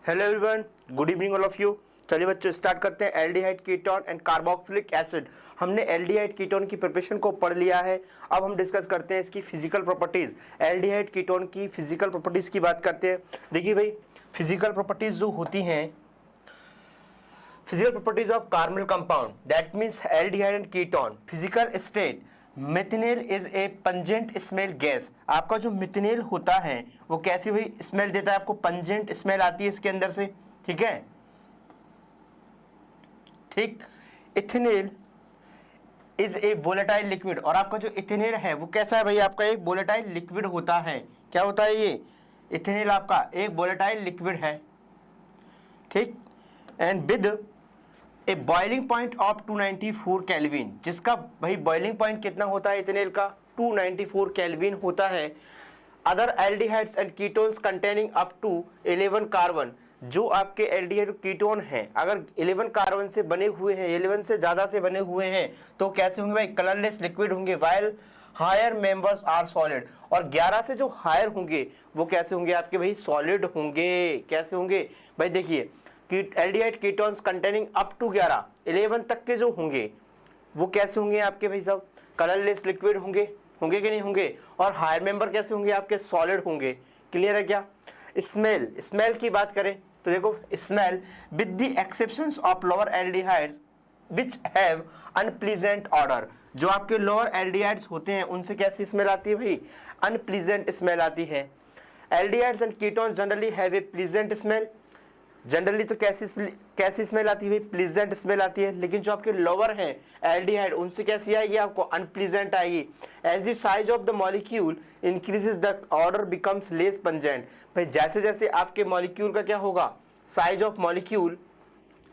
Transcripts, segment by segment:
Hello everyone, good evening all of you. चलिए बच्चों start करते हैं। Aldehyde ketone and carboxylic acid. हमने एल्डिहाइड कीटोन की प्रिपरेशन को पढ़ लिया है। अब हम डिस्कस करते हैं इसकी फिजिकल प्रॉपर्टीज। एल्डिहाइड कीटोन की फिजिकल प्रॉपर्टीज की बात करते हैं। देखिए भाई, फिजिकल प्रॉपर्टीज जो होती हैं, physical properties of carbonyl compound, that means aldehyde and ketone. Physical state, methanol is a pungent smell gas. आपका जो मिथेनॉल होता है वो कैसी हुई स्मेल देता है आपको, पंजेंट स्मेल आती है इसके अंदर से, ठीक है। ठीक, ethanol is a volatile liquid, और आपका जो इथेनॉल है वो कैसा है भाई, आपका एक वोलेटाइल लिक्विड होता है। क्या होता है ये, इथेनॉल आपका एक वोलेटाइल लिक्विड है, ठीक। And with A boiling point of 294 kelvin, जिसका भाई बॉइलिंग पॉइंट कितना होता है इथेनॉल का, 294 केल्विन होता है। Other aldehydes and ketones containing up to 11 carbon, जो आपके एल्डिहाइड कीटोन हैं अगर 11 कार्बन से बने हुए हैं, 11 से ज़्यादा से बने हुए हैं तो कैसे होंगे भाई, कलरलेस लिक्विड होंगे। While higher members are solid, और 11 से जो हायर होंगे वो कैसे होंगे आपके भाई, सॉलिड होंगे। कैसे होंगे भाई, देखिए aldehyde ketones containing up to 11 तक के जो होंगे वो कैसे होंगे आपके भाई साहब, कलरलेस लिक्विड होंगे, होंगे कि नहीं होंगे। और हायर मेंबर कैसे होंगे आपके, सॉलिड होंगे। क्लियर है क्या। स्मेल, स्मेल की बात करें तो देखो, smell with the exceptions of lower aldehydes which have unpleasant order, जो आपके लोअर एल्डिहाइड्स होते हैं उनसे कैसी स्मेल आती है भाई, अनप्लीजेंट स्मेल आती है। Aldehydes and ketone generally have a pleasant smell, generally तो कैसी स्मेल आती है भाई, प्लीजेंट स्मेल आती है। लेकिन जो आपके लोअर हैं एल्डिहाइड उनसे कैसी आएगी आपको, अनप्लीजेंट आएगी। As the size of the molecule increases the order becomes less pungent, भाई जैसे जैसे आपके मॉलिक्यूल का क्या होगा, साइज ऑफ मॉलिक्यूल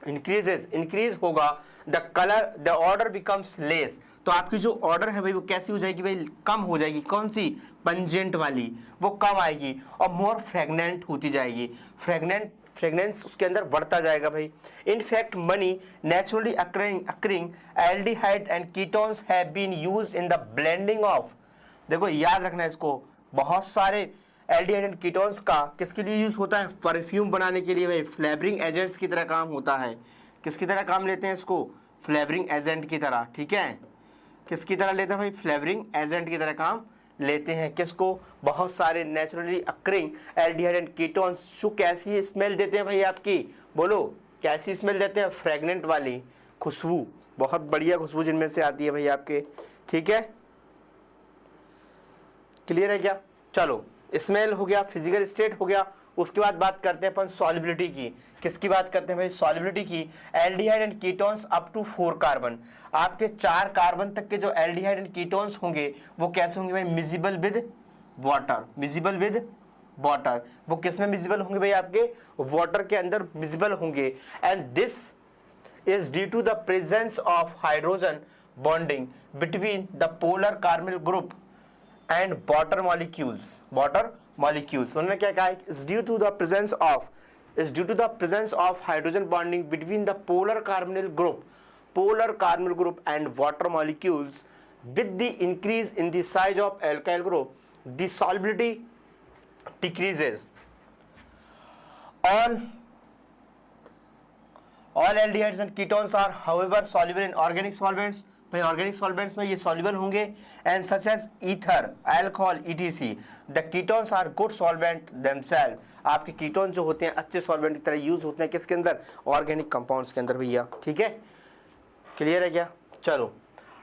इंक्रीज होगा, the colour the order becomes less, तो आपकी जो ऑर्डर है भाई वो कैसी हो जाएगी भाई, कम हो जाएगी। कौन सी, पंजेंट वाली, वो कम आएगी और मोर फ्रेगनेंट होती जाएगी। फ्रेगनेंस उसके अंदर बढ़ता जाएगा भाई। In fact many naturally occurring aldehyde and ketones have been used in the blending of, देखो याद रखना इसको, बहुत सारे एल्डिहाइड एंड कीटोन्स का किसके लिए यूज होता है, परफ्यूम बनाने के लिए भाई, फ्लेवरिंग एजेंट्स की तरह काम होता है। किसकी तरह काम लेते हैं इसको, फ्लेवरिंग एजेंट की तरह, ठीक है। किसकी तरह लेते हैं भाई, फ्लेवरिंग एजेंट की तरह काम लेते हैं। किसको, बहुत सारे naturally occurring aldehyde and ketones जो कैसी स्मेल देते हैं भाई आपकी, बोलो कैसी स्मेल देते हैं, फ्रेगनेंट वाली, खुशबू, बहुत बढ़िया खुशबू जिनमें से आती है भाई आपके, ठीक है। क्लियर है क्या। चलो स्मेल हो गया, फिजिकल स्टेट हो गया। उसके बाद बात करते हैं अपन सॉल्युबिलिटी की। किसकी बात करते हैं भाई, सॉल्युबिलिटी की। Aldehyde and ketones up to 4 carbon, आपके 4 कार्बन तक के जो एल्डिहाइड एंड कीटोन्स होंगे वो कैसे होंगे भाई, miscible with water, miscible with water. वो किस में मिजिबल होंगे भाई, आपके वाटर के अंदर मिजिबल होंगे। And this is due to the presence of hydrogen bonding between the polar carbonyl group and water molecules, उन्होंने क्या कहा, is due to the presence of hydrogen bonding between the polar carbonyl group and water molecules with the increase in the size of alkyl group the solubility decreases. All aldehydes and ketones are however soluble in organic solvents, भाई organic solvents में ये soluble होंगे। And such as ether, alcohol, ETC। The ketones are good solvent themselves, आपके ketone जो होते हैं अच्छे solvent की तरह यूज होते हैं किसके अंदर, ऑर्गेनिक कंपाउंड्स के अंदर भैया, ठीक है। क्लियर है क्या। चलो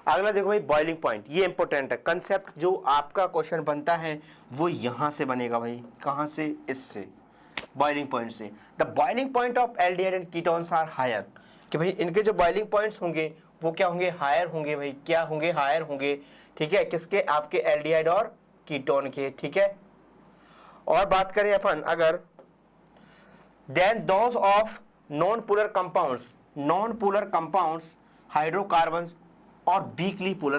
अगला देखो भाई, बॉइलिंग पॉइंट, ये इंपॉर्टेंट है कंसेप्ट। जो आपका क्वेश्चन बनता है वो यहाँ से बनेगा भाई, कहाँ से, इससे, बॉइलिंग पॉइंट से। The boiling point of aldehyde and ketones are higher, कि भाई इनके जो बॉइलिंग पॉइंट्स होंगे वो क्या होंगे, हायर होंगे भाई, क्या होंगे, हायर होंगे, ठीक है। किसके, आपके एल्डिहाइड और कीटोन के, ठीक है। और बात करें अपन अगर, than those of non polar compounds hydrocarbons और वीकली पोलर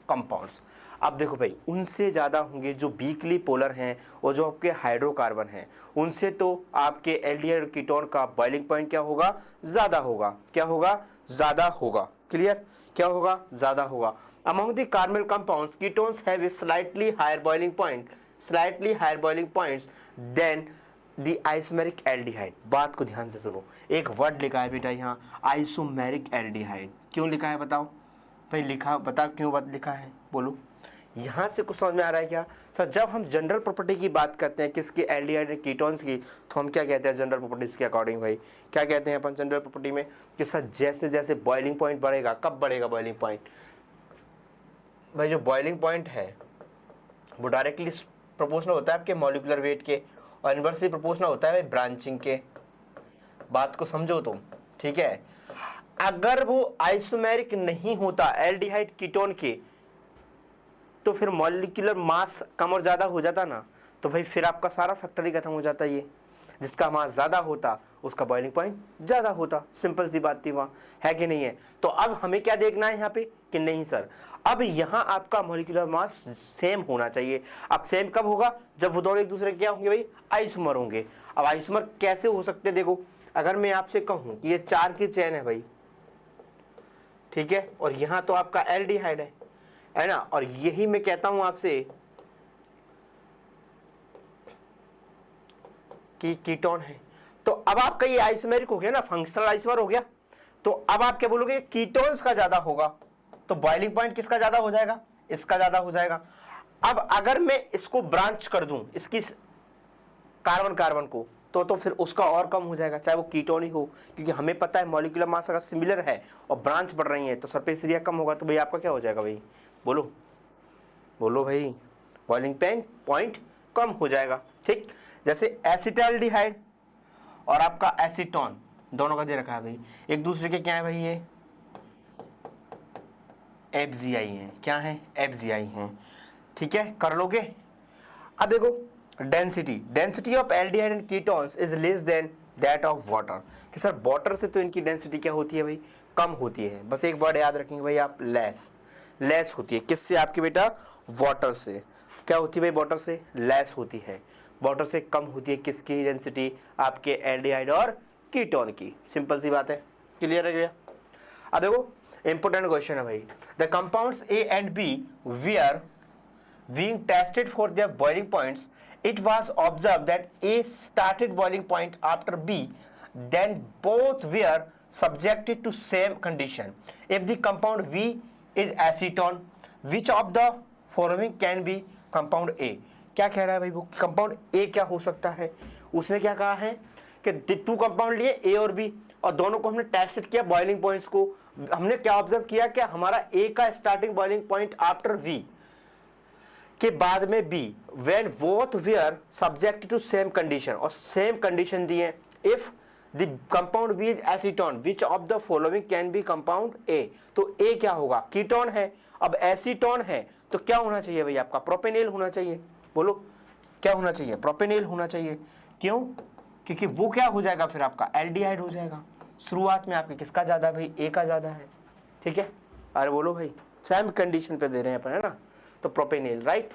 कंपाउंड्स। अब देखो भाई, उनसे ज़्यादा होंगे जो वीकली पोलर हैं और जो आपके हाइड्रोकार्बन हैं, उनसे तो आपके एल्डिहाइड और कीटोन का बॉइलिंग पॉइंट क्या होगा, ज़्यादा होगा। क्या होगा, ज़्यादा होगा। क्लियर, क्या होगा, ज़्यादा होगा। Among the carbonyl compounds ketones have a slightly higher boiling points than the isomeric aldehyde. बात को ध्यान से सुनो, एक वर्ड लिखा है बेटा यहाँ आइसोमेरिक एल्डिहाइड। क्यों लिखा है बताओ भाई, लिखा बता क्यों बात लिखा है, बोलो। यहाँ से कुछ समझ में आ रहा है क्या सर? जब हम जनरल प्रॉपर्टी की बात करते हैं किसकी, एल्डिहाइड एंड कीटोन्स की, तो हम क्या कहते हैं जनरल प्रॉपर्टीज के अकॉर्डिंग भाई, क्या कहते हैं अपन जनरल प्रॉपर्टी में कि सर जैसे जैसे बॉइलिंग पॉइंट बढ़ेगा, कब बढ़ेगा बॉइलिंग पॉइंट भाई? जो बॉइलिंग पॉइंट है वो डायरेक्टली प्रोपोर्शनल होता है आपके मॉलिक्यूलर वेट के, और इन्वर्सली प्रोपोर्शनल होता है भाई ब्रांचिंग के। बात को समझो तुम, ठीक है। अगर वो आइसोमेरिक नहीं होता एल्डिहाइड कीटोन के, तो फिर मॉलिक्यूलर मास कम और ज़्यादा हो जाता ना, तो भाई फिर आपका सारा फैक्टर ही खत्म हो जाता। ये जिसका मास ज़्यादा होता उसका बॉइलिंग पॉइंट ज़्यादा होता, सिंपल सी बात थी वहाँ, है कि नहीं है? तो अब हमें क्या देखना है यहाँ पे कि नहीं सर, अब यहाँ आपका मॉलिक्यूलर मास सेम होना चाहिए। अब सेम कब होगा? जब वो दोनों एक दूसरे के क्या होंगे भाई, आइसोमर होंगे। अब आइसोमर कैसे हो सकते हैं? देखो, अगर मैं आपसे कहूँ कि ये 4 की चेन है भाई, ठीक है, और यहाँ तो आपका एल्डिहाइड है ना, और यही मैं कहता हूं आपसे कि कीटोन है, तो अब आपका ये आइसोमेरिक हो गया ना, फंक्शनल आइसोमर हो गया। तो अब आप क्या बोलोगे, कीटोन्स का ज्यादा होगा, तो बॉइलिंग पॉइंट किसका ज्यादा हो जाएगा, इसका ज्यादा हो जाएगा। अब अगर मैं इसको ब्रांच कर दूं, इसकी कार्बन कार्बन को, तो फिर उसका और कम हो जाएगा, चाहे वो कीटोन ही हो, क्योंकि हमें पता है मॉलिक्यूलर मास अगर सिमिलर है और ब्रांच बढ़ रही है तो सरफेस एरिया कम होगा, तो भाई आपका क्या हो जाएगा भाई, बोलो बोलो भाई, बॉइलिंग पॉइंट कम हो जाएगा। ठीक, जैसे एसिटाल्डिहाइड और आपका एसीटोन दोनों का दे रखा है भाई, एक दूसरे के क्या है भाई, ये एफजीआई है, क्या है, एफजीआई हैं, ठीक है, कर लोगे। अब देखो density of aldehyde and ketones is less than that of water, कि सर वाटर से तो इनकी डेंसिटी क्या होती है भाई, कम होती है। बस एक वर्ड याद रखेंगे भाई आप, लेस होती है। किससे आपकी बेटा, वाटर से। क्या होती है भाई, वाटर से लेस होती है, वाटर से कम होती है किसकी डेंसिटी, आपके एल्डिहाइड और कीटोन की। सिंपल सी बात है, क्लियर है गया। अब देखो इंपॉर्टेंट क्वेश्चन है भाई, the compounds A and B were being tested for their boiling points, it was observed that A started boiling point after B, then both were subjected to same condition. If the compound V is acetone, which of the following can be compound A? क्या कह रहा है भाई वो, compound A क्या हो सकता है? उसने क्या कहा है कि 2 कंपाउंड लिए A और B, और दोनों को हमने टेस्ट किया बॉइलिंग पॉइंट्स को। हमने क्या ऑब्जर्व किया कि हमारा A का starting boiling point after V के बाद में B, when both were subject to same condition, और सेम कंडीशन दी है, if the compound V is acetone, which of the following can be compound A? तो A क्या होगा, कीटोन है। अब एसीटोन है तो क्या होना चाहिए भाई, आपका प्रोपेनेल होना चाहिए। बोलो क्या होना चाहिए, प्रोपेनेल होना चाहिए। क्यों? क्योंकि वो क्या हो जाएगा फिर आपका एल्डिहाइड हो जाएगा। शुरुआत में आपके किसका ज्यादा भाई, A का ज्यादा है, ठीक है। अरे बोलो भाई, सेम कंडीशन पे दे रहे हैं अपन, है ना, तो प्रोपेनेल, राइट।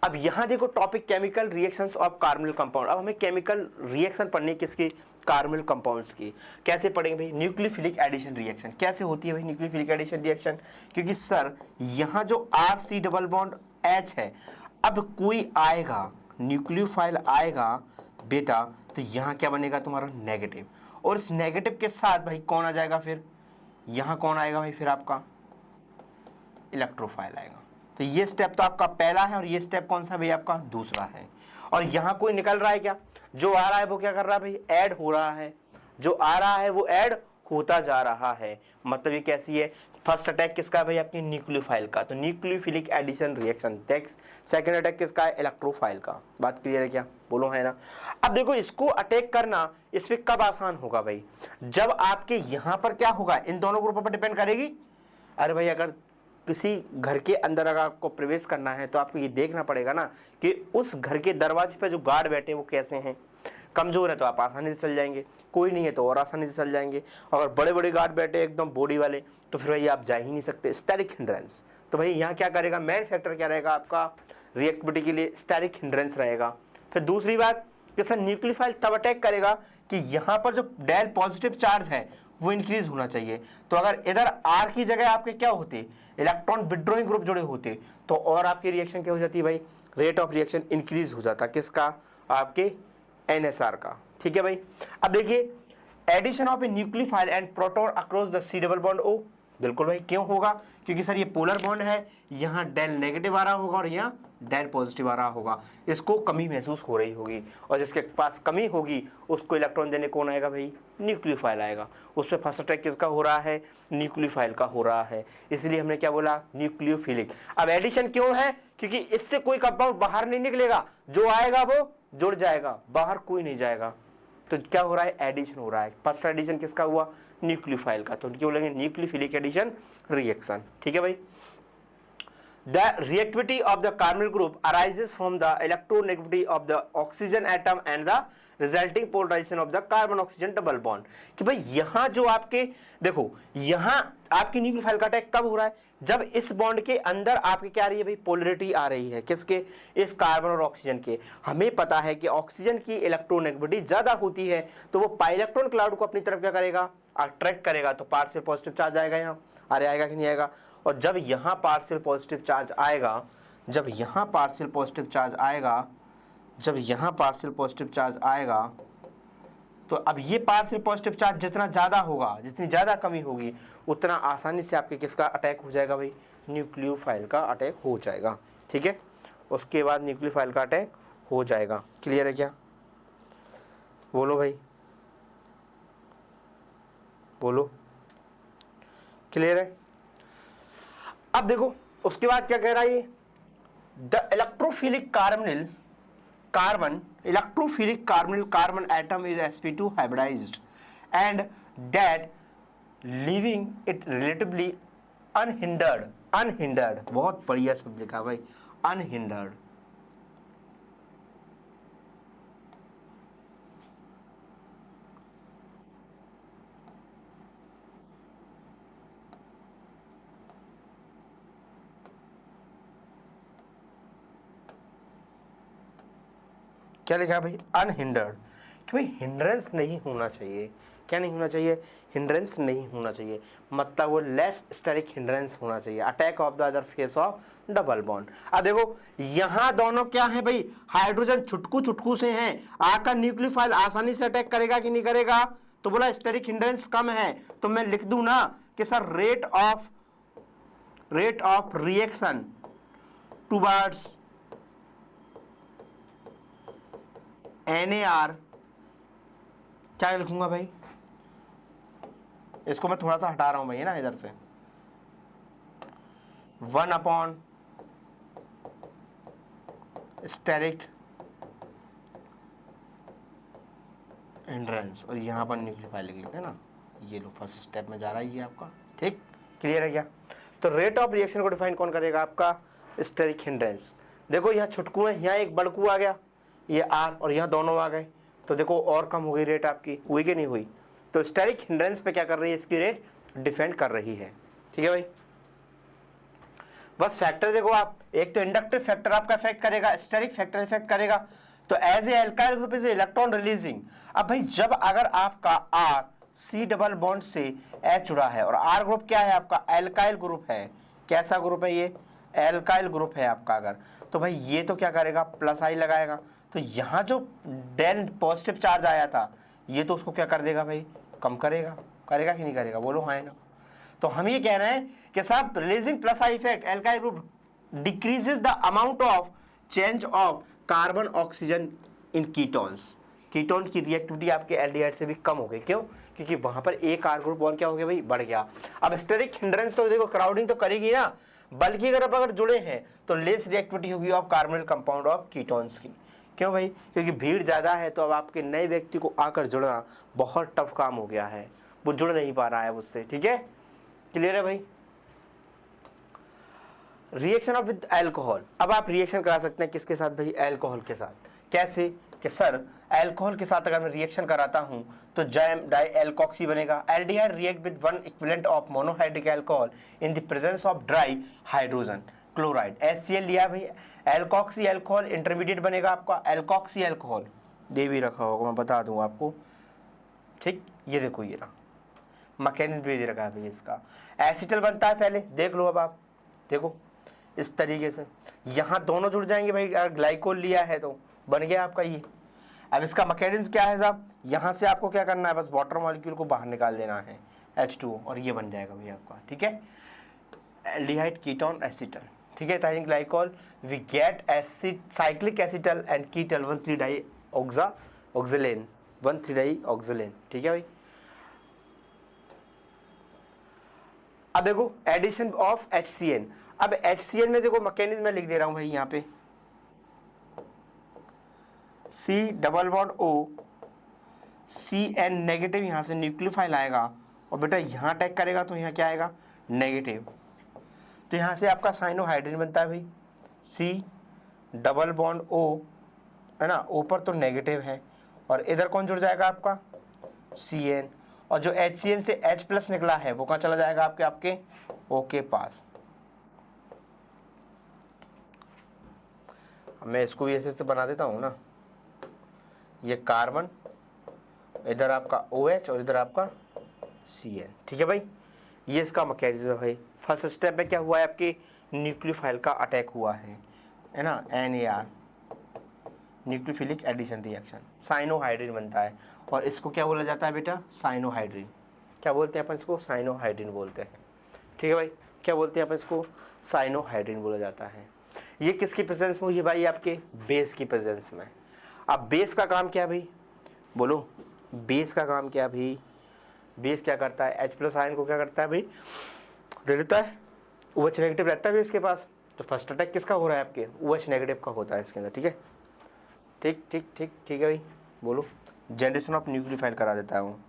अब यहां देखो topic chemical reactions of carbonyl compound. अब हमें केमिकल रिएक्शन पढ़नी किसकी, कार्बोनिल कंपाउंड्स की। कैसे पढ़ेंगे भाई, न्यूक्लियोफिलिक एडिशन रिएक्शन। कैसे होती है भाई न्यूक्लियोफिलिक एडिशन रिएक्शन, क्योंकि सर यहां जो RC डबल बॉन्ड H है, अब कोई आएगा न्यूक्लियोफाइल आएगा बेटा, तो यहां क्या बनेगा तुम्हारा नेगेटिव, और इस नेगेटिव के साथ भाई कौन आ जाएगा फिर, यहां कौन आएगा भाई, फिर आपका इलेक्ट्रोफाइल आएगा। तो ये स्टेप तो आपका पहला है, और ये स्टेप कौन सा भाई, आपका दूसरा है। और यहां कोई निकल रहा है क्या, जो आ रहा है वो क्या कर रहा है भाई, ऐड हो रहा है, जो आ रहा है वो ऐड होता जा रहा है। मतलब ये कैसी है, फर्स्ट अटैक किसका है भाई, आपकी न्यूक्लियोफाइल का, तो nucleophilic addition reaction. Second attack किसका है, इलेक्ट्रोफाइल का। बात क्लियर है क्या, बोलो है ना। अब देखो इसको अटैक करना इस पे कब आसान होगा भाई, जब आपके यहां पर क्या होगा, इन दोनों ग्रुपों पर डिपेंड करेगी। अरे भाई अगर किसी घर के अंदर अगर आपको प्रवेश करना है तो आपको ये देखना पड़ेगा ना कि उस घर के दरवाजे पे जो गार्ड बैठे हैं वो कैसे हैं। कमजोर है तो आप आसानी से चल जाएंगे, कोई नहीं है तो और आसानी से चल जाएंगे। अगर बड़े बड़े गार्ड बैठे एकदम बॉडी वाले, तो फिर भाई आप जा ही नहीं सकते, स्टैटिक हिंड्रेंस। तो भाई यहाँ क्या करेगा, मेन फैक्टर क्या रहेगा आपका रिएक्टिविटी के लिए, स्टैटिक हिंड्रेंस रहेगा। फिर दूसरी बात कि सर न्यूक्लियोफाइल तब अटैक करेगा कि यहाँ पर जो डेल पॉजिटिव चार्ज है वो इंक्रीज होना चाहिए। तो अगर इधर R की जगह आपके क्या होते, इलेक्ट्रॉन विड्रॉइंग ग्रुप जुड़े होते, तो और आपकी रिएक्शन क्या हो जाती है भाई, रेट ऑफ रिएक्शन इंक्रीज हो जाता, किसका, आपके NSR का। ठीक है भाई। अब देखिए addition of a nucleophile and proton across the C double bond O, बिल्कुल भाई क्यों होगा, क्योंकि सर ये पोलर बॉन्ड है, यहाँ डेल नेगेटिव आ रहा होगा और यहाँ डेल पॉजिटिव आ रहा होगा, इसको कमी महसूस हो रही होगी, और जिसके पास कमी होगी उसको इलेक्ट्रॉन देने कौन आएगा भाई, न्यूक्लियोफाइल आएगा। उस पर फर्स्ट अटैक किसका हो रहा है, न्यूक्लियोफाइल का हो रहा है, इसलिए हमने क्या बोला, न्यूक्लियोफिलिक। अब एडिशन क्यों है, क्योंकि इससे कोई कंपाउंड बाहर नहीं निकलेगा, जो आएगा वो जुड़ जाएगा, बाहर कोई नहीं जाएगा। तो क्या हो रहा है, एडिशन हो रहा है। फर्स्ट एडिशन किसका हुआ, न्यूक्लियोफाइल का, तो उनकी बोलेंगे न्यूक्लियोफिलिक एडिशन रिएक्शन। ठीक है भाई। The reactivity of the carbonyl group arises from the electronegativity of the oxygen atom and the resulting polarization of the carbon oxygen double bond। कि भाई यहाँ जो आपके देखो, यहाँ आपकी न्यूक्लियोफाइल का अटैक कब हो रहा है, जब इस बॉन्ड के अंदर आपके क्या आ रही है भाई, पोलरिटी आ रही है, किसके, इस कार्बन और ऑक्सीजन के। हमें पता है कि ऑक्सीजन की इलेक्ट्रोनेगेटिविटी ज्यादा होती है, तो वो पाई इलेक्ट्रॉन क्लाउड को अपनी तरफ क्या करेगा, अट्रैक्ट करेगा, तो पार्शियल पॉजिटिव चार्ज आएगा यहाँ, अरे आएगा कि नहीं आएगा। और जब यहाँ पार्शियल पॉजिटिव चार्ज आएगा, जब यहाँ पार्शियल पॉजिटिव चार्ज आएगा, जब यहाँ पार्शियल पॉजिटिव चार्ज आएगा, तो अब ये पार्शियल पॉजिटिव चार्ज जितना ज़्यादा होगा, जितनी ज़्यादा कमी होगी, उतना आसानी से आपके किसका अटैक हो जाएगा भाई, न्यूक्लियोफाइल का अटैक हो जाएगा। ठीक है, उसके बाद न्यूक्लियोफाइल का अटैक हो जाएगा। क्लियर है क्या, बोलो भाई, बोलो, क्लियर है। अब देखो उसके बाद क्या कह रहा है, the electrophilic electrophilic carbon atom is sp2 hybridized and that leaving it relatively unhindered, बहुत बढ़िया शब्द लिखा भाई, unhindered। क्या लिखा भाई, अनहिंडर्ड, कि भाई हिंड्रेंस नहीं होना चाहिए। क्या नहीं होना चाहिए, हिंड्रेंस नहीं होना चाहिए, मतलब वो लेस स्टेरिक हिंड्रेंस होना चाहिए। Attack of the other face of double bond. अब देखो यहाँ दोनों क्या है भाई, हाइड्रोजन छुटकू से हैं, आकर न्यूक्लियोफाइल आसानी से अटैक करेगा कि नहीं करेगा, तो बोला स्टेरिक हिंड्रेंस कम है, तो मैं लिख दूं ना कि sir rate of reaction towards NAR, क्या लिखूंगा भाई, इसको मैं थोड़ा सा हटा रहा हूं भाई ना इधर से, 1 स्टेरिक हिंड्रेंस, और यहां पर न्यूक्लियोफाइल लिख लेते हैं ना, ये लो फर्स्ट स्टेप में जा रहा है ये आपका। ठीक, क्लियर है क्या। तो रेट ऑफ रिएक्शन को डिफाइन कौन करेगा, आपका स्टेरिक हिंड्रेंस। देखो यहाँ छुटकू है, यहाँ एक बड़कू आ गया, ये R, और यहाँ दोनों आ गए, तो देखो और कम हो गई रेट आपकी, हुई कि नहीं हुई। तो स्टेरिक हिंड्रेंस पे क्या कर रही है, इसकी रेट डिफेंड कर रही है। ठीक है भाई, बस फैक्टर देखो आप, एक तो इंडक्टिव फैक्टर आपका इफेक्ट करेगा, स्टेरिक फैक्टर इफेक्ट करेगा। तो as a alkyl group is electron releasing. अब भाई जब अगर आपका R C डबल बॉन्ड से H जुड़ा है, और R ग्रुप क्या है आपका, एल्काइल ग्रुप है, कैसा ग्रुप है ये, एल्काइल ग्रुप है आपका अगर, तो भाई ये तो क्या करेगा, प्लस आई लगाएगा, तो यहाँ जो डेल पॉजिटिव चार्ज आया था, ये तो उसको क्या कर देगा भाई, कम करेगा, करेगा कि नहीं करेगा, बोलो हाँ है ना। तो हम ये कह रहे हैं कि साहब releasing plus I effect alkyl group decreases the amount of change of carbon oxygen in ketones. Ketone की रिएक्टिविटी आपके एल्डिहाइड से भी कम हो गई, क्यों, क्योंकि वहां पर एक R ग्रुप और क्या हो गया भाई, बढ़ गया। अब स्टेरिक हिंड्रेंस तो देखो क्राउडिंग तो करेगी ना, बल्कि अगर जुड़े हैं तो लेस रिएक्टिविटी होगी of carbonyl compound of ketones की। क्यों भाई, क्योंकि भीड़ ज़्यादा है, तो अब आपके नए व्यक्ति को आकर जुड़ना बहुत टफ काम हो गया है, वो जुड़ नहीं पा रहा है उससे। ठीक है, क्लियर है भाई। रिएक्शन ऑफ विद एल्कोहल, अब आप रिएक्शन करा सकते हैं किसके साथ भाई, एल्कोहल के साथ। कैसे कि सर एल्कोहल के साथ अगर मैं रिएक्शन कराता हूं तो जैम डाई एल्कोक्सी बनेगा। Aldehyde react with one equivalent of monohydric alcohol in the presence of dry hydrogen chloride, HCl लिया भाई, एल्कोक्सी अल्कोहल इंटरमीडिएट बनेगा आपका एल्कोक्सी अल्कोहल, दे भी रखा होगा, मैं बता दूं आपको। ठीक, ये देखो ये ना मैकेनिज्म भी दे रखा है भाई इसका। एसिटल बनता है पहले, देख लो अब आप देखो इस तरीके से, यहाँ दोनों जुड़ जाएंगे भाई, अगर ग्लाइकोल लिया है तो बन गया आपका ये अब इसका मैकेनिज्म क्या है साहब, यहाँ से आपको क्या करना है, बस वाटर मॉलिक्यूल को बाहर निकाल देना है H2O और ये बन जाएगा भैया आपका, ठीक है, एल्डिहाइड कीटोन एसिटल, ठीक है, थायरिन glycol, we get acid cyclic acetal and ketal 1,3-डाई ऑक्सिलेन 1,3-डाई ऑक्सिलेन, ठीक है भाई। अब देखो एडिशन ऑफ HCN, अब HCN में देखो मैकेनिज्म मैं लिख दे रहा हूं भाई यहाँ पे, C double bond O CN negative, यहाँ से न्यूक्लियोफाइल आएगा और बेटा यहाँ अटैक करेगा तो यहाँ क्या आएगा, नेगेटिव, तो यहाँ से आपका साइनोहाइड्रिन बनता है भाई, C डबल बॉन्ड O है ना, O पर तो नेगेटिव है और इधर कौन जुड़ जाएगा आपका CN, और जो HCN से H प्लस निकला है वो कहाँ चला जाएगा आपके O के पास। मैं इसको भी ऐसे तो बना देता हूँ ना, ये कार्बन, इधर आपका OH और इधर आपका CN, ठीक है भाई, ये इसका मैकेनिज्म है भाई। फर्स्ट स्टेप में क्या हुआ है, आपके न्यूक्लियोफाइल का अटैक हुआ है ना, NAR nucleophilic addition reaction, cyanohydrin बनता है और इसको क्या बोला जाता है बेटा, साइनोहाइड्रिन, क्या बोलते हैं अपन इसको, साइनोहाइड्रिन बोलते हैं, ठीक है भाई, क्या बोलते हैं अपन इसको, साइनोहाइड्रिन बोला जाता है। ये किसकी प्रेजेंस में हुई है भाई, आपके बेस की प्रेजेंस में। अब बेस का काम क्या है भाई, बोलो बेस का काम क्या है भाई, बेस क्या करता है, H प्लस आयन को क्या करता है भाई, दे देता है, OH नेगेटिव रहता है बेस के पास, तो फर्स्ट अटैक किसका हो रहा है, आपके OH नेगेटिव का होता है इसके अंदर, ठीक है, ठीक है भाई, बोलो जनरेशन ऑफ न्यूक्लियोफाइल करा देता हूँ।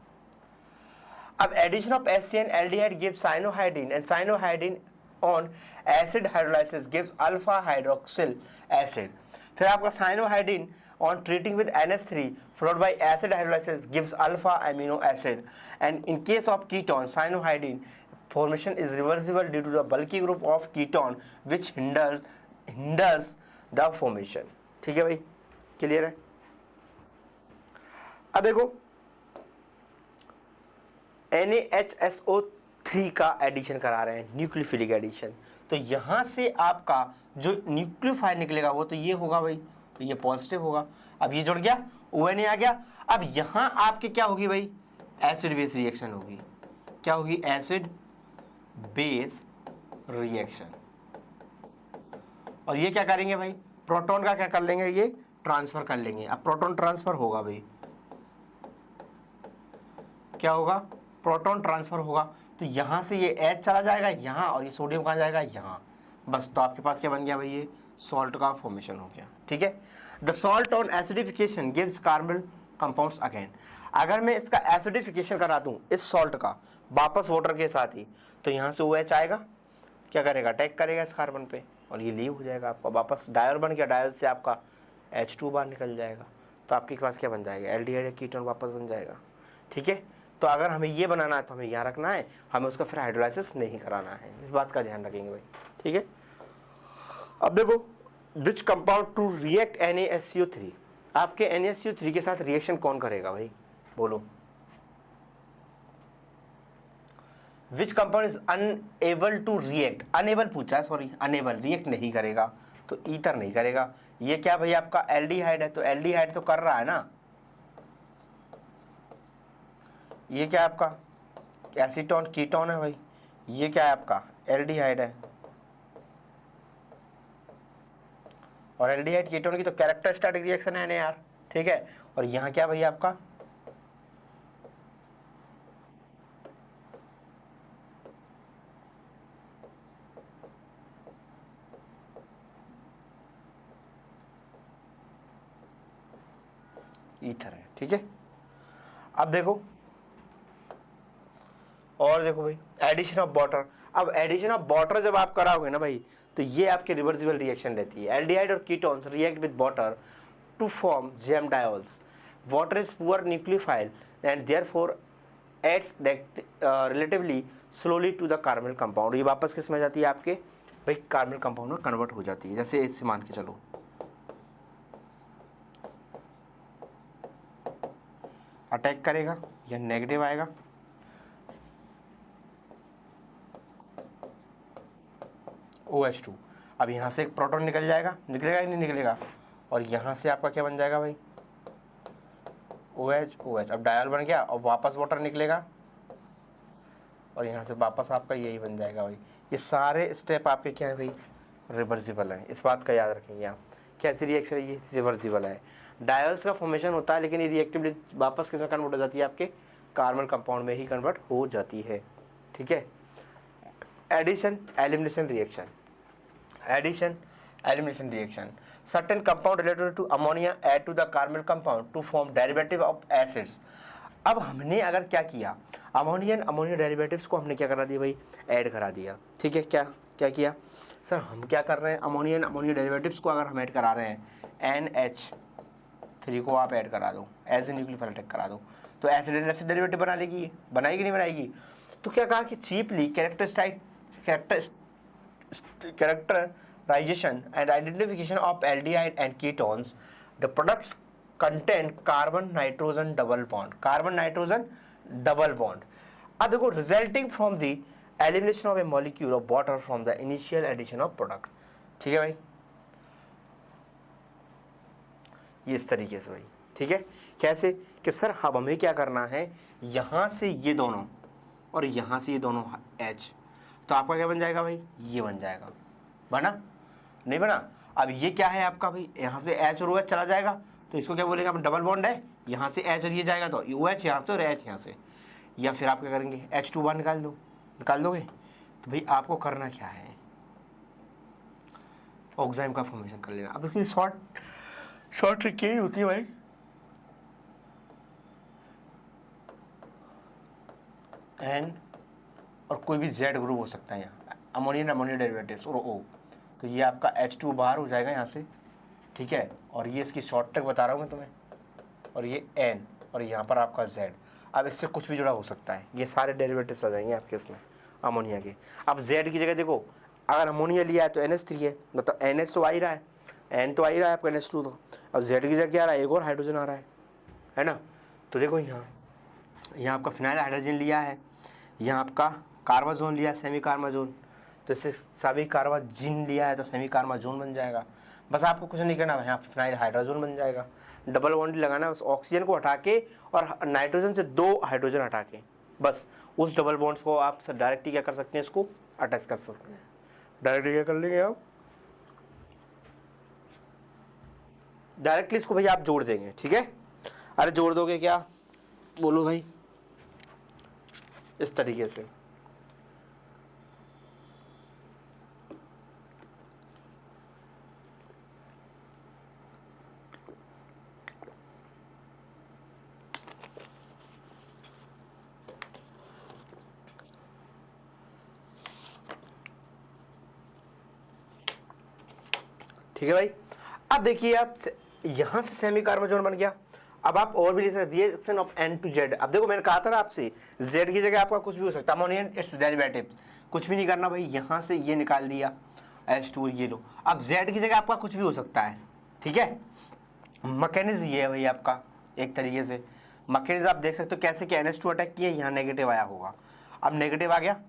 अब addition of HCN aldehyde gives cyanohydrin and cyanohydrin on acid hydrolysis gives alpha hydroxyl acid, फिर आपका cyanohydrin on treating with NH3 followed by acid hydrolysis gives alpha amino acid, and in case of ketone cyanohydrin formation is reversible due to the bulky group of ketone which hinders the formation, ठीक है भाई, clear है। अब देखो NaHSO3 का addition करा रहे हैं, न्यूक्लियोफिलिक एडिशन, तो यहां से आपका जो न्यूक्लियोफाइल निकलेगा वो तो ये होगा भाई, तो ये पॉजिटिव होगा, अब ये जुड़ गया, ONA आ गया, अब यहां आपके क्या होगी भाई, एसिड बेस रिएक्शन होगी, क्या होगी, एसिड बेस रिएक्शन, और ये क्या करेंगे भाई, प्रोटॉन का क्या कर लेंगे, ये ट्रांसफर कर लेंगे। अब प्रोटॉन ट्रांसफर होगा भाई, क्या होगा, प्रोटॉन ट्रांसफर होगा, तो यहां से ये H चला जाएगा यहां और ये सोडियम कहां जाएगा, यहां, बस, तो आपके पास क्या बन गया भाई, ये सॉल्ट का फॉर्मेशन हो गया, ठीक है। The salt on acidification gives carpal compounds again, अगर मैं इसका एसिडिफिकेशन करा दूं इस सॉल्ट का वापस वाटर के साथ ही, तो यहाँ से OH आएगा, क्या करेगा, अटैक करेगा इस कार्बन पे और ये लीव हो जाएगा आपका, वापस डायल बन गया, डायल से आपका H2 बाहर निकल जाएगा, तो आपके पास क्या बन जाएगा, एल्डिहाइड कीटोन वापस बन जाएगा, ठीक है। तो अगर हमें ये बनाना है तो हमें यहाँ रखना है, हमें उसका फिर हाइड्रोलाइसिस नहीं कराना है, इस बात का ध्यान रखेंगे भाई, ठीक है। अब देखो which compound to react NaSCO3, आपके NaSCO3 के साथ रिएक्शन कौन करेगा भाई, बोलो, which compound is unable to react, unable पूछा है, सॉरी अनएबल, रिएक्ट नहीं करेगा, तो ईथर नहीं करेगा, ये क्या भाई आपका एल्डिहाइड है, तो एल्डिहाइड तो कर रहा है ना, ये क्या आपका एसीटोन कीटोन है भाई, ये क्या है आपका एल्डिहाइड है, और एल्डिहाइड कीटोन की तो कैरेक्टरिस्टिक रिएक्शन है यार, ठीक है, और यहाँ क्या भैया आपका ईथर है, ठीक है। अब देखो और देखो भाई एडिशन ऑफ वाटर, अब एडिशन ऑफ वाटर जब आप कराओगे ना भाई, तो ये आपकी रिवर्सिबल रिएक्शन रहती है, एल्डिहाइड और ketones react with water to form JAM-diols, water is poor nucleophile and therefore adds relatively slowly to the carbonyl compound, ये वापस किस में जाती है आपके भाई, कार्बोनिल कंपाउंड में कन्वर्ट हो जाती है, जैसे इससे मान के चलो अटैक करेगा या नेगेटिव आएगा, OH2, अब यहाँ से एक प्रोटॉन निकल जाएगा, निकलेगा या नहीं निकलेगा, और यहाँ से आपका क्या बन जाएगा भाई OH OH, अब डायल बन गया और वापस वाटर निकलेगा और यहाँ से वापस आपका यही बन जाएगा भाई। ये सारे स्टेप आपके क्या है भाई, रिवर्सिबल है, इस बात का याद रखेंगे आप। कैसी रिएक्शन है ये, रिवर्सिबल है। डायल्स का फॉर्मेशन होता है लेकिन ये रिएक्टिविटी वापस किसमें कन्वर्ट हो जाती है, आपके कार्बन कंपाउंड में ही कन्वर्ट हो जाती है, ठीक है। Addition elimination reaction, addition elimination reaction, certain compound related to ammonia add to the carbon compound to form derivative of acids. अब हमने अगर क्या किया, अमोनिया डेरिवेटिव्स को हमने क्या करा दिया भाई, ऐड करा दिया, ठीक है। क्या क्या किया सर, हम क्या कर रहे हैं, अमोनिया डेरिवेटिव्स को अगर हम ऐड करा रहे हैं, NH3 को आप ऐड करा दो, एज ए न्यूक्लियोफाइल अटैक करा दो, तो एसिड एंड एसिड डेरिवेटिव बना लेगी, बनाएगी नहीं बनाएगी। तो क्या कहा कि cheaply characterisation and identification of aldehyde and ketones, the products contain carbon nitrogen double bond, carbon nitrogen double bond. अब देखो, resulting from the elimination of a molecule of water from the initial addition of product, ठीक है भाई, ये इस तरीके से भाई, ठीक है। कैसे कि सर अब हमें क्या करना है, यहाँ से ये दोनों और यहाँ से ये दोनों H, तो आपका क्या बन जाएगा भाई, ये बन जाएगा, बना नहीं बना। अब ये क्या है आपका भाई, यहाँ से H और OH चला जाएगा तो इसको क्या बोलेंगे, आप डबल बॉन्ड है, यहाँ से H और ये जाएगा तो OH यहाँ से और H यहाँ से, या फिर आप क्या करेंगे, H2 बाहर निकाल दोगे। तो भाई आपको करना क्या है, ऑक्साइम का फॉर्मेशन कर लेना। अब इसकी शॉर्ट ट्रिक यही होती है भाई, N और कोई भी Z ग्रुप हो सकता है यहाँ, अमोनिया डेरिवेटिव्स और O, तो ये आपका H2 बाहर हो जाएगा यहाँ से, ठीक है। और ये इसकी शॉर्ट ट्रिक बता रहा हूँ मैं तुम्हें, और ये N और यहाँ पर आपका Z। अब इससे कुछ भी जुड़ा हो सकता है, ये सारे डेरिवेटिव्स आ जाएंगे आपके इसमें अमोनिया के। अब Z की जगह देखो, अगर अमोनिया लिया है तो NH3 है, मतलब NH तो आ ही रहा है, N तो आ ही रहा है आपका, NH2 तो। अब Z की जगह क्या आ रहा है, एक और हाइड्रोजन आ रहा है ना। तो देखो यहाँ आपका फिनाइल हाइड्रोजन लिया है, यहाँ आपका कार्बाजोन लिया, सेमी कार्बाजोन, तो इससे सभी कार्बाजिन लिया है तो सेमी कार्बाजोन बन जाएगा। बस आपको कुछ नहीं करना, यहाँ फिनाइल हाइड्रोजन बन जाएगा। डबल बॉन्ड लगाना, बस ऑक्सीजन को हटा के और नाइट्रोजन से 2 हाइड्रोजन हटा के, बस उस डबल बॉन्ड्स को आप डायरेक्टली क्या कर सकते हैं, इसको अटैच कर सकते हैं। डायरेक्टली क्या कर लेंगे आप, डायरेक्टली इसको भैया आप जोड़ देंगे, ठीक है। अरे जोड़ दोगे क्या, बोलो भाई, इस तरीके से। ठीक है भाई। अब देखिए आप यहां से सेमी कार्बाजोन बन गया। अब आप और भी ले सकते, reaction of N to Z। अब देखो मैंने कहा था ना आपसे, Z की जगह आपका कुछ भी हो सकता है, अमोनियन इट्स डेरिवेटिव्स, कुछ भी नहीं करना भाई, यहाँ से ये निकाल दिया H2, ये लो। अब Z की जगह आपका कुछ भी हो सकता है, ठीक है। मैकेनिज्म ये है भाई आपका, एक तरीके से मैकेनिज्म आप देख सकते हो कैसे कि NH2 अटैक किया, यहाँ नेगेटिव आया होगा। अब नेगेटिव आ गया,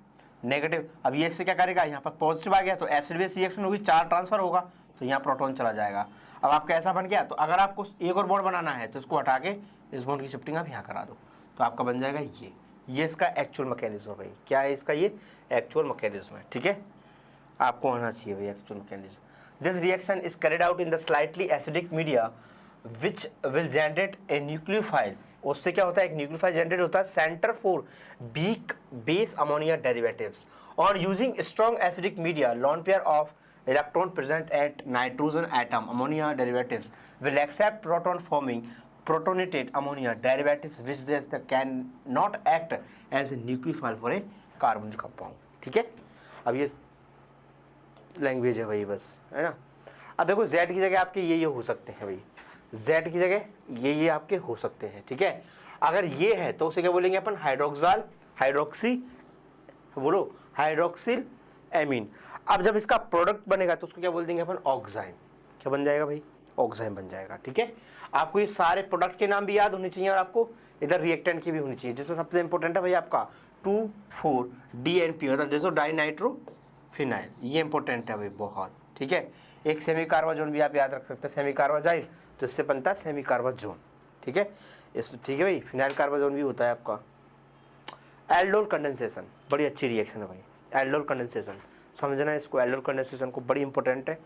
नेगेटिव, अब ये इससे क्या करेगा, यहाँ पर पॉजिटिव आ गया तो एसिड बेस रिएक्शन होगी, चार्ज ट्रांसफर होगा तो यहाँ प्रोटॉन चला जाएगा। अब आपका ऐसा बन गया, तो अगर आपको एक और बॉन्ड बनाना है तो इसको हटा के इस बॉन्ड की शिफ्टिंग आप यहाँ करा दो, तो आपका बन जाएगा ये इसका एक्चुअल मैकेनिज्म है भाई। क्या है इसका, ये एक्चुअल मैकेनिज्म है, ठीक है। आपको आना चाहिए भाई actual mechanism. This reaction is carried out in the slightly acidic media which will generate a nucleophile. उससे क्या होता है, एक न्यूक्लियोफाइल जनरेट होता है centre for weak base ammonia derivatives. और using strong acidic media, lone pair of electron present at nitrogen atom ammonia derivatives will accept proton forming protonated ammonia derivatives which they cannot act as a nucleophile for a carbon compound, ठीक है। अब ये language है भाई, बस है ना। अब देखो Z की जगह आपके ये हो सकते हैं भाई, Z की जगह ये आपके हो सकते हैं, ठीक है। अगर ये है तो उसे क्या बोलेंगे अपन, हाइड्रोक्सिल एमीन। अब जब इसका प्रोडक्ट बनेगा तो उसको क्या बोल देंगे अपन, ऑक्साइम। क्या बन जाएगा भाई, ऑक्साइम बन जाएगा, ठीक है। आपको ये सारे प्रोडक्ट के नाम भी याद होने चाहिए और आपको इधर रिएक्टेंट की भी होनी चाहिए, जिसमें सबसे इंपॉर्टेंट है भाई आपका 2,4-DNP, मतलब जैसे डाइनाइट्रोफिनाइल, ये इंपॉर्टेंट है भाई बहुत, ठीक है। एक सेमी कार्बाजोन भी आप याद रख सकते हैं, सेमी कार्बाजाइल, तो इससे बनता है सेमी कार्बाजोन, ठीक है। इस ठीक है भाई, फिनाइल कार्बाजोन भी होता है आपका। एल्डोल कंडेंसेशन बड़ी अच्छी रिएक्शन है भाई, एल्डोल कंडेंसेशन समझना है इसको, एल्डोल कंडेंसेशन को बड़ी इंपॉर्टेंट है।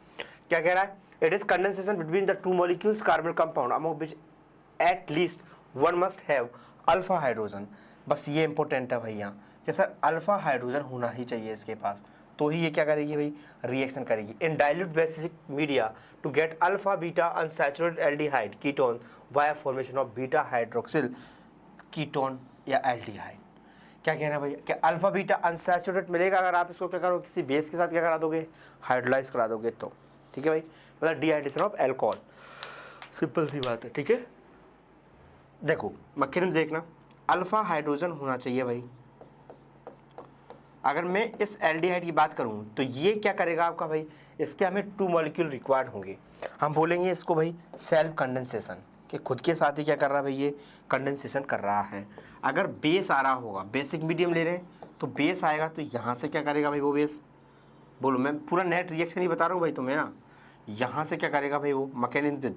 क्या कह रहा है, it is condensation between the two molecules carbon compound among which at least one must have alpha hydrogen. बस ये इंपॉर्टेंट है भाई यहाँ कि सर अल्फा हाइड्रोजन होना ही चाहिए इसके पास, तो ही ये क्या करेगी भाई, रिएक्शन करेगी। In dilute basic media to get alpha beta unsaturated aldehyde ketone via formation of beta hydroxyl ketone या एल्डिहाइड। क्या कह रहे हैं भाई कि अल्फा बीटा अनसैचुरेटेड मिलेगा अगर आप इसको क्या करो, किसी बेस के साथ क्या करा दोगे, हाइड्रोलाइज करा दोगे तो, ठीक है भाई, मतलब डिहाइड्रेशन ऑफ एल्कोहल, सिंपल सी बात है, ठीक है। देखो मैकेनिज्म देखना, अल्फा हाइड्रोजन होना चाहिए भाई। अगर मैं इस एल्डिहाइड की बात करूं तो ये क्या करेगा आपका भाई, इसके हमें 2 मॉलिक्यूल रिक्वायर्ड होंगे। हम बोलेंगे इसको भाई सेल्फ कंडेंसेशन, कि खुद के साथ ही क्या कर रहा है भाई, ये कंडेंसेशन कर रहा है। अगर बेस आ रहा होगा, बेसिक मीडियम ले रहे हैं तो बेस आएगा, तो यहाँ से क्या करेगा भाई वो बेस, बोलो मैं पूरा नेट रिएक्शन ही बता रहा हूँ भाई तुम्हें ना, यहाँ से क्या करेगा भाई वो मैकेनिज्म,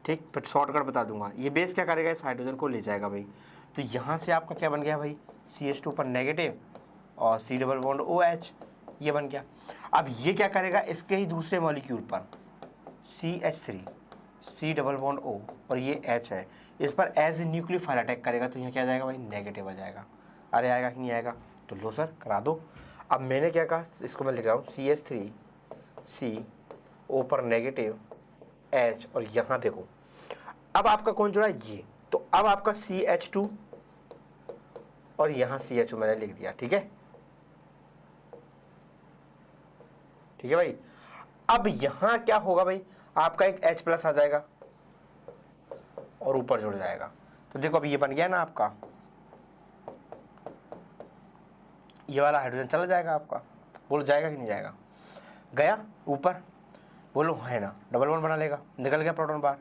ठीक, फिर शॉर्टकट बता दूंगा। ये बेस क्या करेगा, इस हाइड्रोजन को ले जाएगा भाई, तो यहाँ से आपका क्या बन गया भाई, CH2 पर नेगेटिव और C डबल बॉन्ड OH, ये बन गया। अब ये क्या करेगा, इसके ही दूसरे मॉलिक्यूल पर CH3 C double bond O और ये H है, इस पर एज ए न्यूक्लियोफाइल अटैक करेगा, तो यहाँ क्या जाएगा भाई, नेगेटिव आ जाएगा। अरे आएगा कि नहीं आएगा, तो लो सर करा दो। अब मैंने क्या कहा, इसको मैं लिख रहा हूँ CH3 C O पर नेगेटिव H, और यहाँ देखो अब आपका कौन जुड़ा है, ये, तो अब आपका CH2 और यहाँ CHO मैंने लिख दिया, ठीक है, ठीक है भाई। अब यहाँ क्या होगा भाई, आपका एक H प्लस आ जाएगा और ऊपर जुड़ जाएगा, तो देखो अब ये बन गया ना आपका, ये वाला हाइड्रोजन चला जाएगा आपका, बोलो जाएगा कि नहीं जाएगा, गया ऊपर, बोलो है ना, डबल बॉन्ड बना लेगा, निकल गया प्रोटॉन बाहर।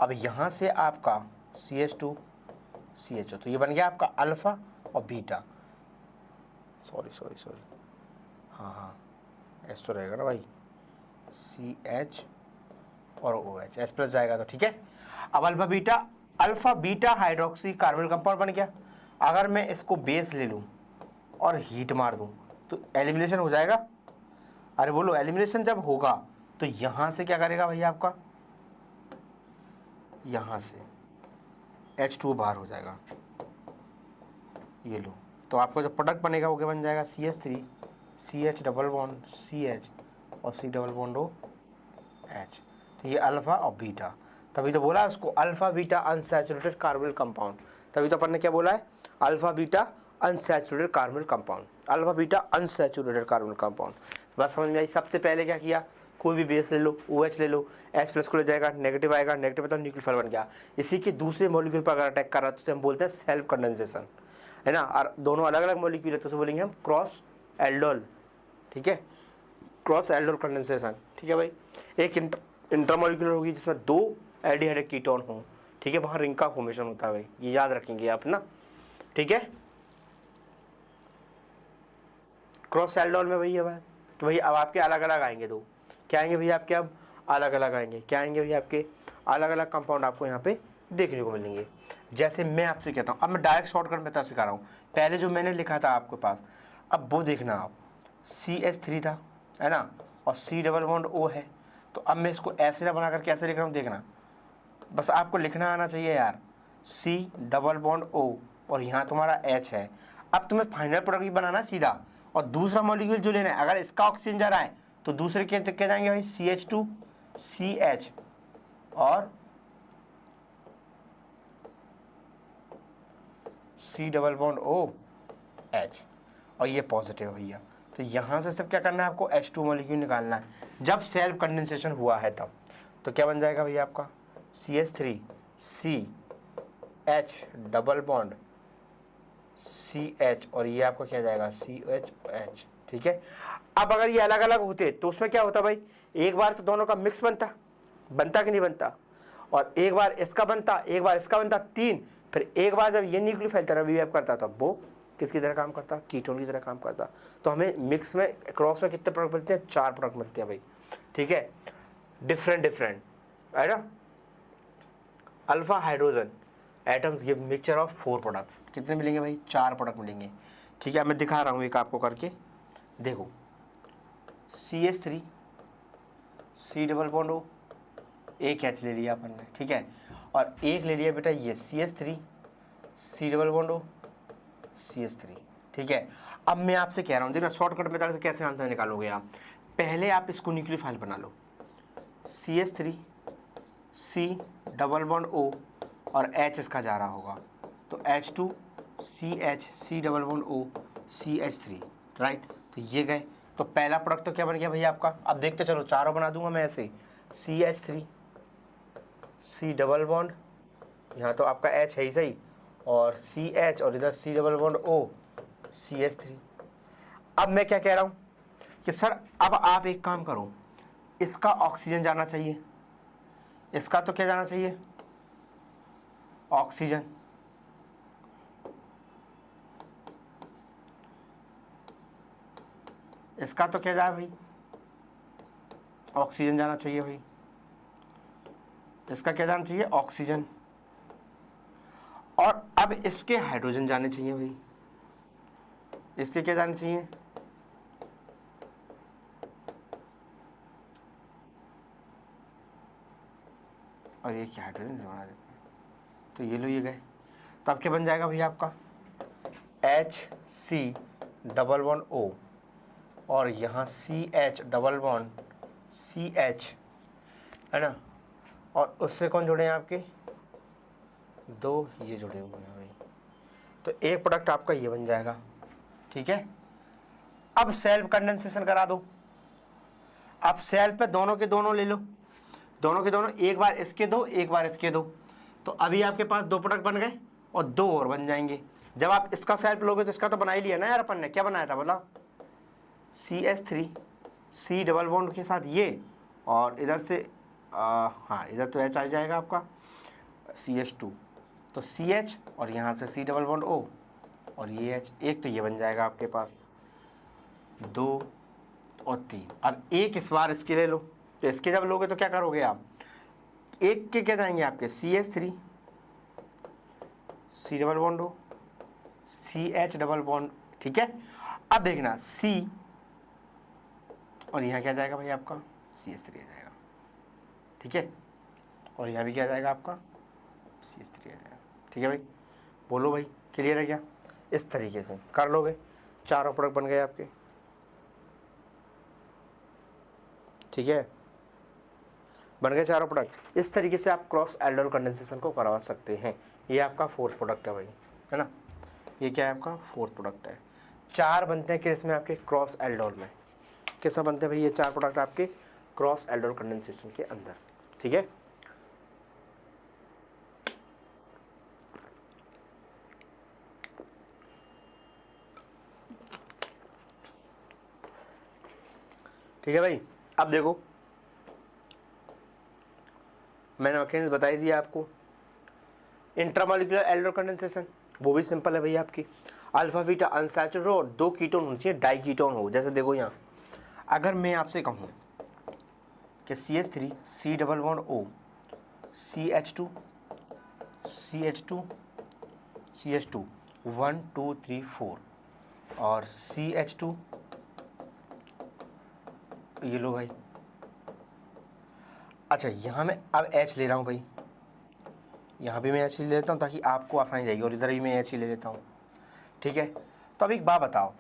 अब यहाँ से आपका CH2 CHO, तो ये बन गया आपका अल्फा और बीटा, सॉरी, हाँ एस तो रहेगा ना भाई, CH और OH, H प्लस जाएगा तो ठीक है। अब alpha beta hydroxy carbonyl compound बन गया। अगर मैं इसको बेस ले लूँ और हीट मार दूँ तो एलिमिनेशन हो जाएगा। अरे बोलो एलिमिनेशन जब होगा तो यहाँ से क्या करेगा भैया, आपका यहाँ से H2 बाहर हो जाएगा, ये लो, तो आपका जो प्रोडक्ट बनेगा वो क्या बन जाएगा, CH3 CH double bond CH और C डबल बॉन्ड OH, तो ये अल्फा और बीटा। तभी तो बोला उसको alpha beta unsaturated carbonyl compound, तभी तो अपन ने क्या बोला है, alpha beta unsaturated carbonyl compound, alpha beta unsaturated carbonyl compound. बात समझ में आई। सबसे पहले क्या किया, कोई भी बेस ले लो, OH ले लो, H प्लस को ले जाएगा, नेगेटिव आएगा, नेगेटिव मतलब न्यूक्लियोफाइल बन गया। इसी के दूसरे मॉलिक्यूल पर अगर अटैक कर रहा है तो उसे हम बोलते हैं सेल्फ कंडेंसेशन, है ना। और दोनों अलग अलग मॉलिक्यूल है तो उसे बोलेंगे हम क्रॉस एल्डोल, ठीक है, क्रॉस एल्डोल कंडेंसेशन, ठीक है भाई। एक इंटरमॉलिक्यूलर होगी जिसमें 2 एल्डिहाइड कीटोन हो, ठीक है, वहाँ रिंग का फॉर्मेशन होता है भाई, ये याद रखेंगे आप ना, ठीक है। क्रॉस एल्डोल में भैया बात तो भैया अब आपके अलग अलग आएंगे, 2 क्या आएंगे भैया आपके, अब अलग अलग आएंगे, क्या आएंगे भैया आपके अलग अलग कंपाउंड आपको यहाँ पे देखने को मिलेंगे। जैसे मैं आपसे कहता हूँ, अब मैं डायरेक्ट शॉर्टकट मेथड सिखा रहा हूँ, पहले जो मैंने लिखा था आपके पास, अब वो देखना आप, CH3 था, है ना, और C डबल बॉन्ड O है, तो अब मैं इसको ऐसे ना बना कर कैसे लिख रहा हूँ देखना, बस आपको लिखना आना चाहिए यार, C डबल बॉन्ड O और यहाँ तुम्हारा H है। अब तुम्हें फाइनल प्रोडक्ट भी बनाना सीधा, और दूसरा मॉलिक्यूल जो लेना है, अगर इसका ऑक्सीजन जा रहा है तो दूसरे क्या जाएंगे भाई, CH2 CH और C डबल बॉन्ड OH, और ये पॉजिटिव भैया। तो यहाँ से सब क्या करना है आपको, H2 मॉलिक्यूल निकालना है। जब सेल्फ कंडेंसेशन हुआ है तब तो क्या बन जाएगा भैया आपका, CH3 CH double bond CH और ये आपका क्या जाएगा, COH, ठीक है। अब अगर ये अलग अलग होते तो उसमें क्या होता भाई, एक बार तो दोनों का मिक्स बनता कि नहीं बनता, और एक बार इसका बनता, एक बार इसका बनता, 3, फिर एक बार जब ये न्यूक्लियोफाइल तरह बिहेव करता था वो किसकी तरह काम करता, कीटोन की तरह काम करता। तो हमें मिक्स में क्रॉस में कितने प्रोडक्ट मिलते हैं, 4 प्रोडक्ट मिलते हैं भाई, ठीक है, डिफरेंट है ना। Alpha hydrogen atoms give mixture of 4 product. कितने मिलेंगे भाई? 4 प्रोडक्ट मिलेंगे। ठीक है, मैं दिखा रहा हूँ एक आपको करके, देखो CH3 C double bond O, एक H ले लिया अपन ने, ठीक है, और एक ले लिया बेटा ये CH3 C double bond O CH3, ठीक है। अब मैं आपसे कह रहा हूँ, देखो शॉर्टकट मेथड से कैसे आंसर निकालोगे आप। पहले आप इसको न्यूक्लियोफाइल बना लो, CH3 C double bond O और H इसका जा रहा होगा, तो H2 CH C double bond O CH3, right. तो ये गए, तो पहला प्रोडक्ट तो क्या बन गया भैया आपका? अब देखते चलो, चारों बना दूंगा मैं ऐसे, CH3 C डबल बॉन्ड, यहाँ तो आपका H है ही सही, और CH और इधर C double bond O CH3। अब मैं क्या कह रहा हूँ कि सर अब आप एक काम करो, इसका ऑक्सीजन जाना चाहिए, इसका तो क्या जाना चाहिए? ऑक्सीजन। इसका तो क्या जाए भाई? ऑक्सीजन जाना चाहिए भाई। इसका क्या जाना चाहिए? ऑक्सीजन। और अब इसके हाइड्रोजन जाने चाहिए भाई। इसके क्या जाने चाहिए? और ये क्या हाइड्रोजन बना देते हैं, तो ये लो, ये गए। तो अब क्या बन जाएगा भैया आपका? HC डबल बॉन्ड O और यहाँ CH डबल बॉन्ड CH, है ना, और उससे कौन जुड़े हैं आपके? 2 ये जुड़े हुए हैं भाई। तो एक प्रोडक्ट आपका ये बन जाएगा, ठीक है। अब सेल्फ कंडेंसेशन करा दो। अब सेल्फ पे दोनों के दोनों ले लो, दोनों के दोनों, एक बार इसके दो, एक बार इसके दो, तो अभी आपके पास 2 प्रोडक्ट बन गए और 2 और बन जाएंगे। जब आप इसका सेल्फ लोगे तो इसका तो बना ही लिया ना यार अपन ने। क्या बनाया था बोला? CH3 C डबल बॉन्ड के साथ ये, और इधर से हाँ इधर तो H आ जाएगा आपका, CH2, तो CH और यहाँ से C डबल बॉन्ड O और ये H, एक तो ये बन जाएगा आपके पास, 2 और 3। अब एक इस बार इसके ले लो, तो इसके जब लोगे तो क्या करोगे आप? एक के क्या जाएंगे आपके? CH3 C double bond O CH double bond, ठीक है। अब देखना C और यहाँ क्या जाएगा भाई आपका? CH3 आ जाएगा, ठीक है, और यहाँ भी क्या जाएगा आपका? CH3 आ जाएगा, ठीक है भाई। बोलो भाई, क्लियर है क्या? इस तरीके से कर लोगे, चारों प्रोडक्ट बन गए आपके, ठीक है, बन गए चारों प्रोडक्ट। इस तरीके से आप क्रॉस एल्डोल कंडेंसेशन को करवा सकते हैं। ये आपका 4th प्रोडक्ट है भाई, है ना, ये क्या है आपका? 4th प्रोडक्ट है। 4 बनते हैं किस में? आपके क्रॉस एल्डोल में। कैसा बनते हैं भाई ये 4 प्रोडक्ट आपके क्रॉस एल्डोल कंडेंसेशन के अंदर, ठीक है। ठीक है भाई, अब देखो मैंने मैकेनिज्म बता ही दिया आपको। इंट्रामोलिकुलर एल्डोल कंडेंसेशन वो भी सिंपल है भाई आपकी। अल्फा बीटा अनसैचुरेटेड हो, 2 कीटोन होने चाहिए, डाई कीटोन हो। जैसे देखो यहाँ अगर मैं आपसे कहूँ कि CH3 C double bond O CH2 CH2 CH2 1 2 3 4 और CH2, ये लो भाई। अच्छा यहाँ मैं अब H ले रहा हूँ भाई, यहाँ भी मैं H ले लेता हूँ ताकि आपको आसानी रहेगी, और इधर भी मैं H ले लेता हूँ, ठीक है। तो अब एक बात बताओ,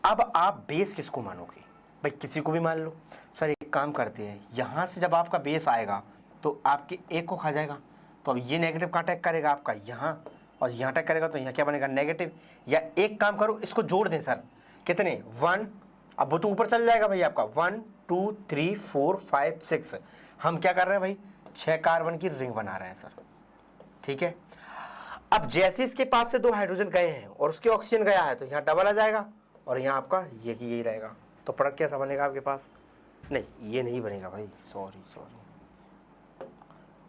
अब आप बेस किसको मानोगे भाई? किसी को भी मान लो। सर एक काम करते हैं, यहाँ से जब आपका बेस आएगा तो आपके एक को खा जाएगा, तो अब ये नेगेटिव का अटैक करेगा आपका यहाँ, और यहाँ अटैक करेगा तो यहाँ क्या बनेगा? नेगेटिव। या एक काम करो, इसको जोड़ दें सर, कितने? 1, अब वो तो ऊपर चल जाएगा भाई आपका, 1 2 3 4 5 6। हम क्या कर रहे हैं भाई? 6 कार्बन की रिंग बना रहे हैं सर, ठीक है। अब जैसे इसके पास से 2 हाइड्रोजन गए हैं और उसके ऑक्सीजन गया है, तो यहाँ डबल आ जाएगा और यहाँ आपका ये की यही रहेगा। तो प्रोडक्ट कैसा बनेगा आपके पास? नहीं ये नहीं बनेगा भाई, सॉरी,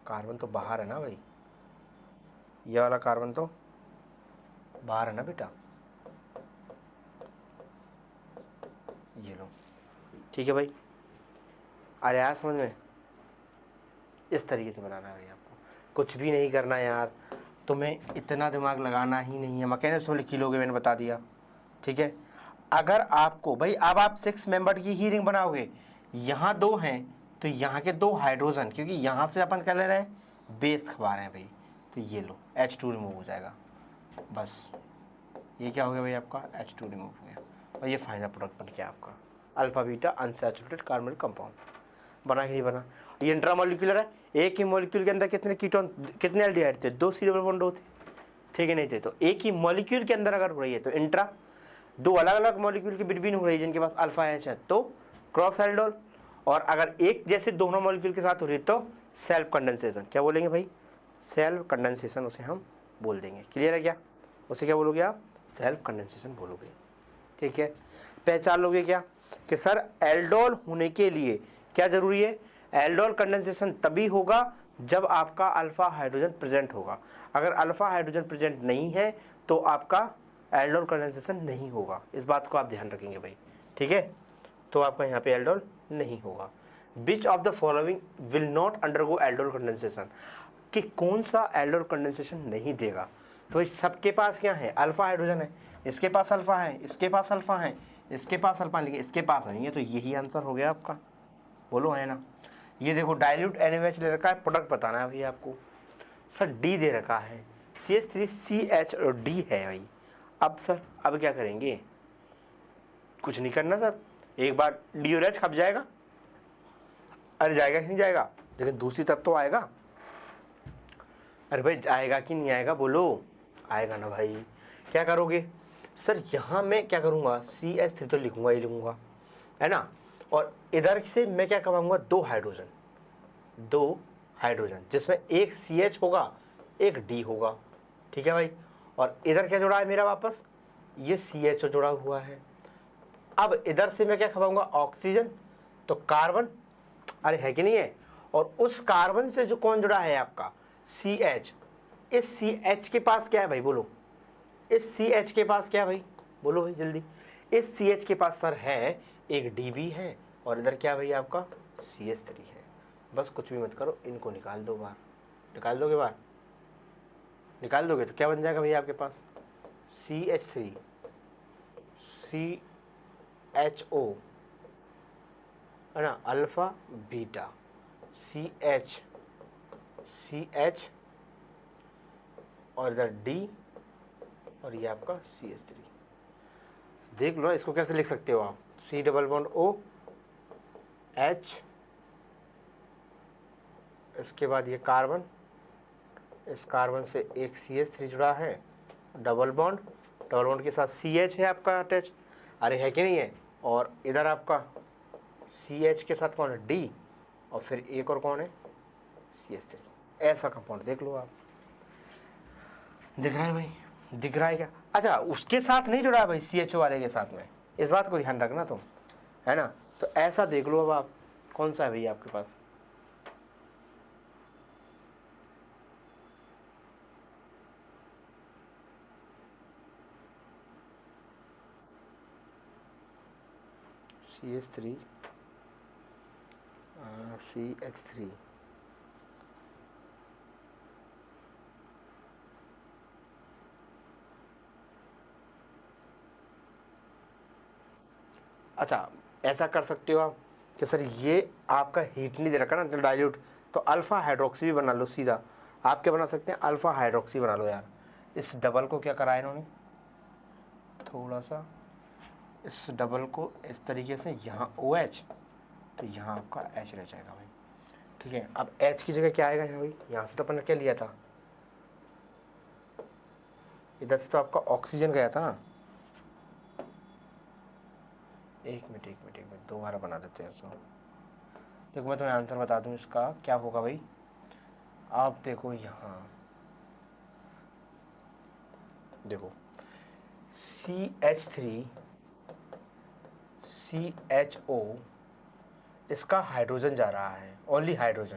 कार्बन तो बाहर है ना भाई, ये वाला कार्बन तो बाहर है ना बेटा, ये लो, ठीक है भाई। अरे यार समझ में, इस तरीके से बनाना है भाई आपको। कुछ भी नहीं करना यार, तुम्हें इतना दिमाग लगाना ही नहीं है, मैकेनिज्म लिख लोगे, मैंने बता दिया, ठीक है। अगर आपको भाई, अब आप 6 मेंबर की ही रिंग बनाओगे, यहाँ 2 हैं तो यहाँ के 2 हाइड्रोजन, क्योंकि यहाँ से अपन क्या ले रहे हैं, बेस खबा रहे हैं भाई, तो ये लो H2 रिमूव हो जाएगा, बस ये क्या हो गया भाई आपका H2 रिमूव हो गया, और ये फाइनल प्रोडक्ट बन गया आपका alpha beta unsaturated carbonic compound. बना कि नहीं बना? ये इंट्रामोलिक्यूलर है, एक ही मॉलिक्यूल के अंदर कितने कीटोन, कितने एल्डिहाइड थे, 2 C डबल बॉन्ड थे, ठीक है नहीं थे, तो एक ही मॉलिक्यूल के अंदर अगर हो रही है तो इंट्रा, 2 अलग अलग मॉलिक्यूल के बिटवीन हो रही है जिनके पास अल्फा H है तो क्रॉस एल्डोल, और अगर एक जैसे दोनों मॉलिक्यूल के साथ हो रही है तो सेल्फ कंडेंसेशन। क्या बोलेंगे भाई, सेल्फ कंडेंसेशन उसे हम बोल देंगे। क्लियर है क्या? उसे क्या बोलोगे आप, सेल्फ कंडेंसेशन बोलोगे, ठीक है। पहचान लोगे क्या कि सर एल्डोल होने के लिए क्या जरूरी है, एल्डोल कंडेंसेशन तभी होगा जब आपका अल्फा हाइड्रोजन प्रेजेंट होगा। अगर अल्फा हाइड्रोजन प्रेजेंट नहीं है तो आपका एल्डोल कंडेंसेशन नहीं होगा, इस बात को आप ध्यान रखेंगे भाई, ठीक है। तो आपका यहाँ पे एल्डोल नहीं होगा। Which of the following will not undergo aldol condensation, कि कौन सा एल्डोल कंडेंसेशन नहीं देगा। तो इस सबके पास क्या है, अल्फा हाइड्रोजन है, इसके पास अल्फा है, इसके पास अल्फा है, इसके पास अल्फा, लेकिन इसके पास नहीं है, तो यही आंसर हो गया आपका, बोलो है ना। ये देखो डाइल्यूट NaOH ले रखा है, प्रोडक्ट बताना है भाई आपको। सर डी दे रखा है, CH3CH और D है भाई। अब सर अब क्या करेंगे, कुछ नहीं करना सर, एक बार D और H खप जाएगा, अरे जाएगा कि नहीं जाएगा, लेकिन दूसरी तरफ तो आएगा। अरे भाई आएगा कि नहीं आएगा, बोलो आएगा ना भाई। क्या करोगे सर, यहाँ मैं क्या करूँगा, CH3 तो लिखूँगा ही लिखूँगा, है ना, और इधर से मैं क्या करवाऊँगा, 2 हाइड्रोजन जिसमें एक CH होगा एक D होगा, ठीक है भाई। और इधर क्या जुड़ा है मेरा, वापस ये CH जुड़ा हुआ है। अब इधर से मैं क्या खवाऊँगा, ऑक्सीजन, तो कार्बन, अरे है कि नहीं है, और उस कार्बन से जो कौन जुड़ा है आपका CH, इस CH के पास क्या है भाई, बोलो इस CH के पास क्या है भाई, बोलो भाई जल्दी, इस CH के पास सर है एक D भी है, और इधर क्या भाई आपका CH3 है। बस कुछ भी मत करो, इनको निकाल दो बाहर, निकाल दोगे बाहर, निकाल दोगे तो क्या बन जाएगा भैया आपके पास, CH3 CHO, है ना, अल्फा बीटा CH और इधर D, और ये आपका CH3। देख लो इसको कैसे लिख सकते हो आप, C double bond O H, इसके बाद ये कार्बन, इस कार्बन से एक CH3 जुड़ा है, डबल बॉन्ड के साथ CH है आपका अटैच, अरे है कि नहीं है, और इधर आपका CH के साथ कौन है D, और फिर एक और कौन है CH3। ऐसा कंपाउंड देख लो आप, दिख रहा है भाई, दिख रहा है क्या? अच्छा उसके साथ नहीं जुड़ा है भाई, CHO वाले के साथ में, इस बात को ध्यान रखना तुम, है ना। तो ऐसा देख लो अब आप, कौन सा है भैया आपके पास, CH3 CH3, अच्छा ऐसा कर सकते हो आप कि सर ये आपका हीट नहीं दे रखा ना डाइल्यूट, तो अल्फ़ा हाइड्रोक्सी भी बना लो सीधा। आप क्या बना सकते हैं, अल्फ़ा हाइड्रोक्सी बना लो यार। इस डबल को क्या करा इन्होंने, थोड़ा सा इस डबल को इस तरीके से, यहाँ OH तो यहाँ आपका H रह जाएगा भाई, ठीक है। अब H की जगह क्या आएगा यहाँ भाई, यहाँ से तो अपन ने क्या लिया था, इधर से तो आपका ऑक्सीजन गया था ना। एक मिनट दोबारा बना लेते हैं इसको। देखो मैं तुम्हें आंसर बता दूं इसका क्या होगा भाई। आप देखो यहाँ, देखो CH3 CHO, इसका हाइड्रोजन जा रहा है, ओनली हाइड्रोजन,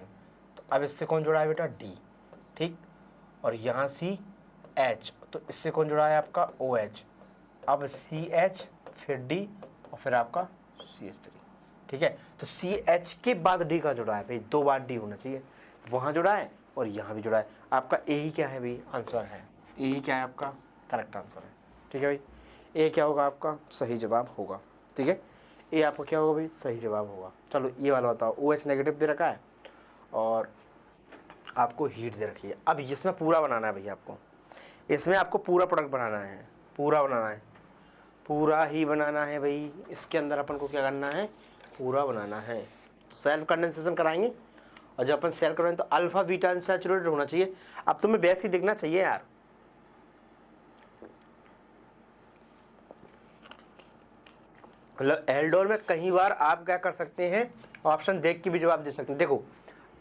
तो अब इससे कौन जुड़ा है बेटा D, ठीक। और यहाँ CH, तो इससे कौन जुड़ा है आपका OH, अब CH फिर D और फिर आपका CH3, ठीक है। तो CH के बाद D का जुड़ा है भाई, 2 बार D होना चाहिए, वहाँ जुड़ा है और यहाँ भी जुड़ा है। आपका ए ही क्या है भाई, आंसर है। ए ही क्या है आपका करेक्ट आंसर है। ठीक है भाई, ए क्या होगा आपका सही जवाब होगा। ठीक है, ए आपका क्या होगा भाई, सही जवाब होगा। चलो ये वाला बताओ, OH नेगेटिव दे रखा है और आपको हीट दे रखी है। अब इसमें पूरा बनाना है भैया आपको, इसमें आपको पूरा प्रोडक्ट बनाना है, पूरा बनाना है, पूरा ही बनाना है भाई। इसके अंदर अपन को क्या करना है, पूरा बनाना है। सेल्फ कंडेंसेशन कराएंगे और जब अपन सेल कराएंगे तो अल्फा बीटा अनसैचुरेटेड होना चाहिए। अब तुम्हें बेस ही दिखना चाहिए यार। मतलब एल्डोल में कई बार आप क्या कर सकते हैं, ऑप्शन देख के भी जवाब दे सकते हैं। देखो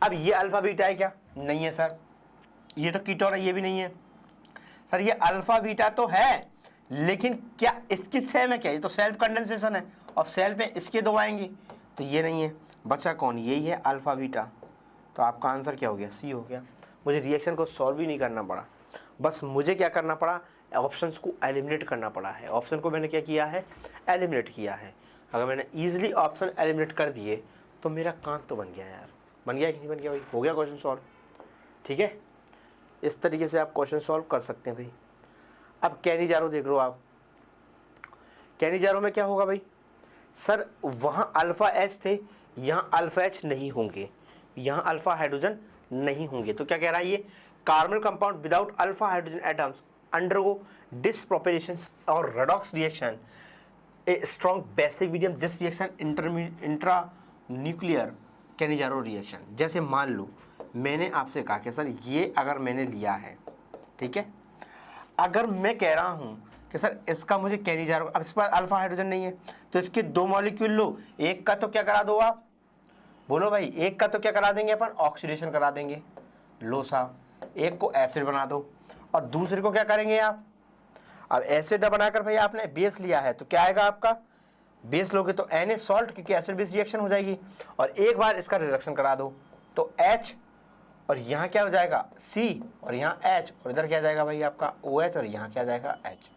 अब ये अल्फा बीटा है क्या, नहीं है सर। ये तो कीटोन है, ये भी नहीं है सर। ये अल्फा बीटा तो है लेकिन क्या इसकी सेम है क्या, ये तो सेल्फ कंडेंसेशन है और सेल पे इसके दो आएंगे, तो ये नहीं है। बचा कौन, यही है अल्फा बीटा। तो आपका आंसर क्या हो गया, सी हो गया। मुझे रिएक्शन को सॉल्व भी नहीं करना पड़ा, बस मुझे क्या करना पड़ा, ऑप्शंस को एलिमिनेट करना पड़ा है। ऑप्शन को मैंने क्या किया है, एलिमिनेट किया है। अगर मैंने ईजिली ऑप्शन एलिमिनेट कर दिए तो मेरा काम तो बन गया यार। बन गया कि नहीं बन गया भाई, हो गया क्वेश्चन सॉल्व। ठीक है, इस तरीके से आप क्वेश्चन सॉल्व कर सकते हैं भाई। अब कैनिजारो देख लो आप, कैनिजारो में क्या होगा भाई, सर वहाँ अल्फ़ा एच थे, यहाँ अल्फ़ा एच नहीं होंगे, यहाँ अल्फ़ा हाइड्रोजन नहीं होंगे। तो क्या कह रहा है ये, carbon compound without alpha hydrogen atoms undergo disproportionation और redox reaction a strong basic medium this reaction intra nuclear Cannizzaro reaction. जैसे मान लो मैंने आपसे कहा कि सर ये अगर मैंने लिया है, ठीक है, अगर मैं कह रहा हूँ कि सर इसका मुझे कैनिजारो, अब इस पर अल्फा हाइड्रोजन नहीं है तो इसके दो मॉलिक्यूल लो, एक का तो क्या करा दो आप, बोलो भाई, एक का तो क्या करा देंगे अपन, ऑक्सीडेशन करा देंगे, लो साहब, एक को एसिड बना दो और दूसरे को क्या करेंगे आप, अब एसिड बनाकर भाई आपने बेस लिया है तो क्या आएगा आपका, बेस लोगे तो Na सॉल्ट, क्योंकि एसिड बेस रिएक्शन हो जाएगी, और एक बार इसका रिडक्शन करा दो तो H और यहाँ क्या हो जाएगा C और यहाँ H और इधर क्या आ जाएगा भाई आपका OH और यहाँ क्या आ जाएगा H।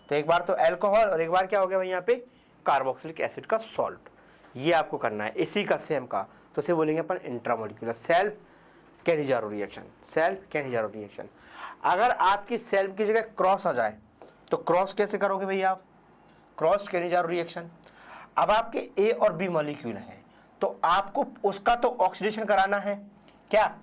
तो एक बार तो एल्कोहल और एक बार क्या हो गया भाई यहाँ पे कार्बोक्सिलिक एसिड का सॉल्ट। ये आपको करना है इसी का सेम का, तो इसे बोलेंगे अपन intramolecular self Cannizzaro reaction, self Cannizzaro reaction. अगर आपकी सेल्फ की जगह क्रॉस आ जाए तो क्रॉस कैसे करोगे भैया आप, क्रॉस कैनिजारो रिएक्शन। अब आपके ए और बी मॉलिक्यूल है तो आपको उसका तो ऑक्सीडेशन कराना है, क्या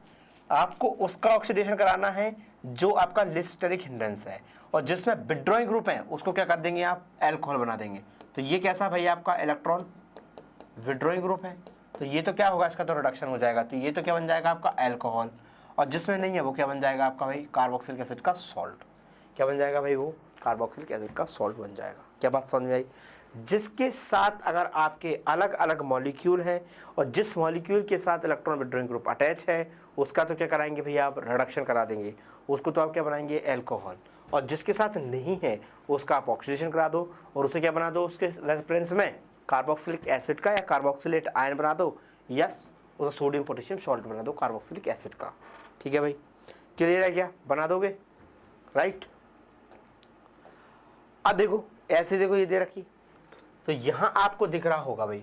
आपको उसका ऑक्सीडेशन कराना है जो आपका लिस्टेरिक हिंड्रेंस है, और जिसमें विड्रॉइंग ग्रुप है उसको क्या कर देंगे आप, एल्कोहल बना देंगे। तो ये कैसा भाई आपका इलेक्ट्रॉन विड्रॉइंग ग्रुप है, तो ये तो क्या होगा, इसका तो रिडक्शन हो जाएगा, तो ये तो क्या बन जाएगा आपका एल्कोहल, और जिसमें नहीं है वो क्या बन जाएगा आपका भाई कार्बोक्सिलिक एसिड का सॉल्ट। क्या बन जाएगा भाई, वो कार्बोक्सिलिक एसिड का सॉल्ट बन जाएगा। क्या बात समझ में आई, जिसके साथ अगर आपके अलग अलग मॉलिक्यूल हैं और जिस मॉलिक्यूल के साथ इलेक्ट्रॉन विड्रॉइंग ग्रुप अटैच है उसका तो क्या कराएंगे भैया आप, रिडक्शन करा देंगे, उसको तो आप क्या बनाएंगे, एल्कोहल, और जिसके साथ नहीं है उसका आप ऑक्सीडेशन करा दो और उसे क्या बना दो, उसके रेफरेंस में कार्बोक्सिलिक एसिड का या कार्बोक्सिलेट आयन बना दो, यस उसे सोडियम पोटेशियम सॉल्ट बना दो कार्बोक्सिलिक एसिड का। ठीक है भाई, क्लियर है क्या, बना दोगे, राइट। अब देखो ऐसे, देखो ये दे रखी, तो यहाँ आपको दिख रहा होगा भाई,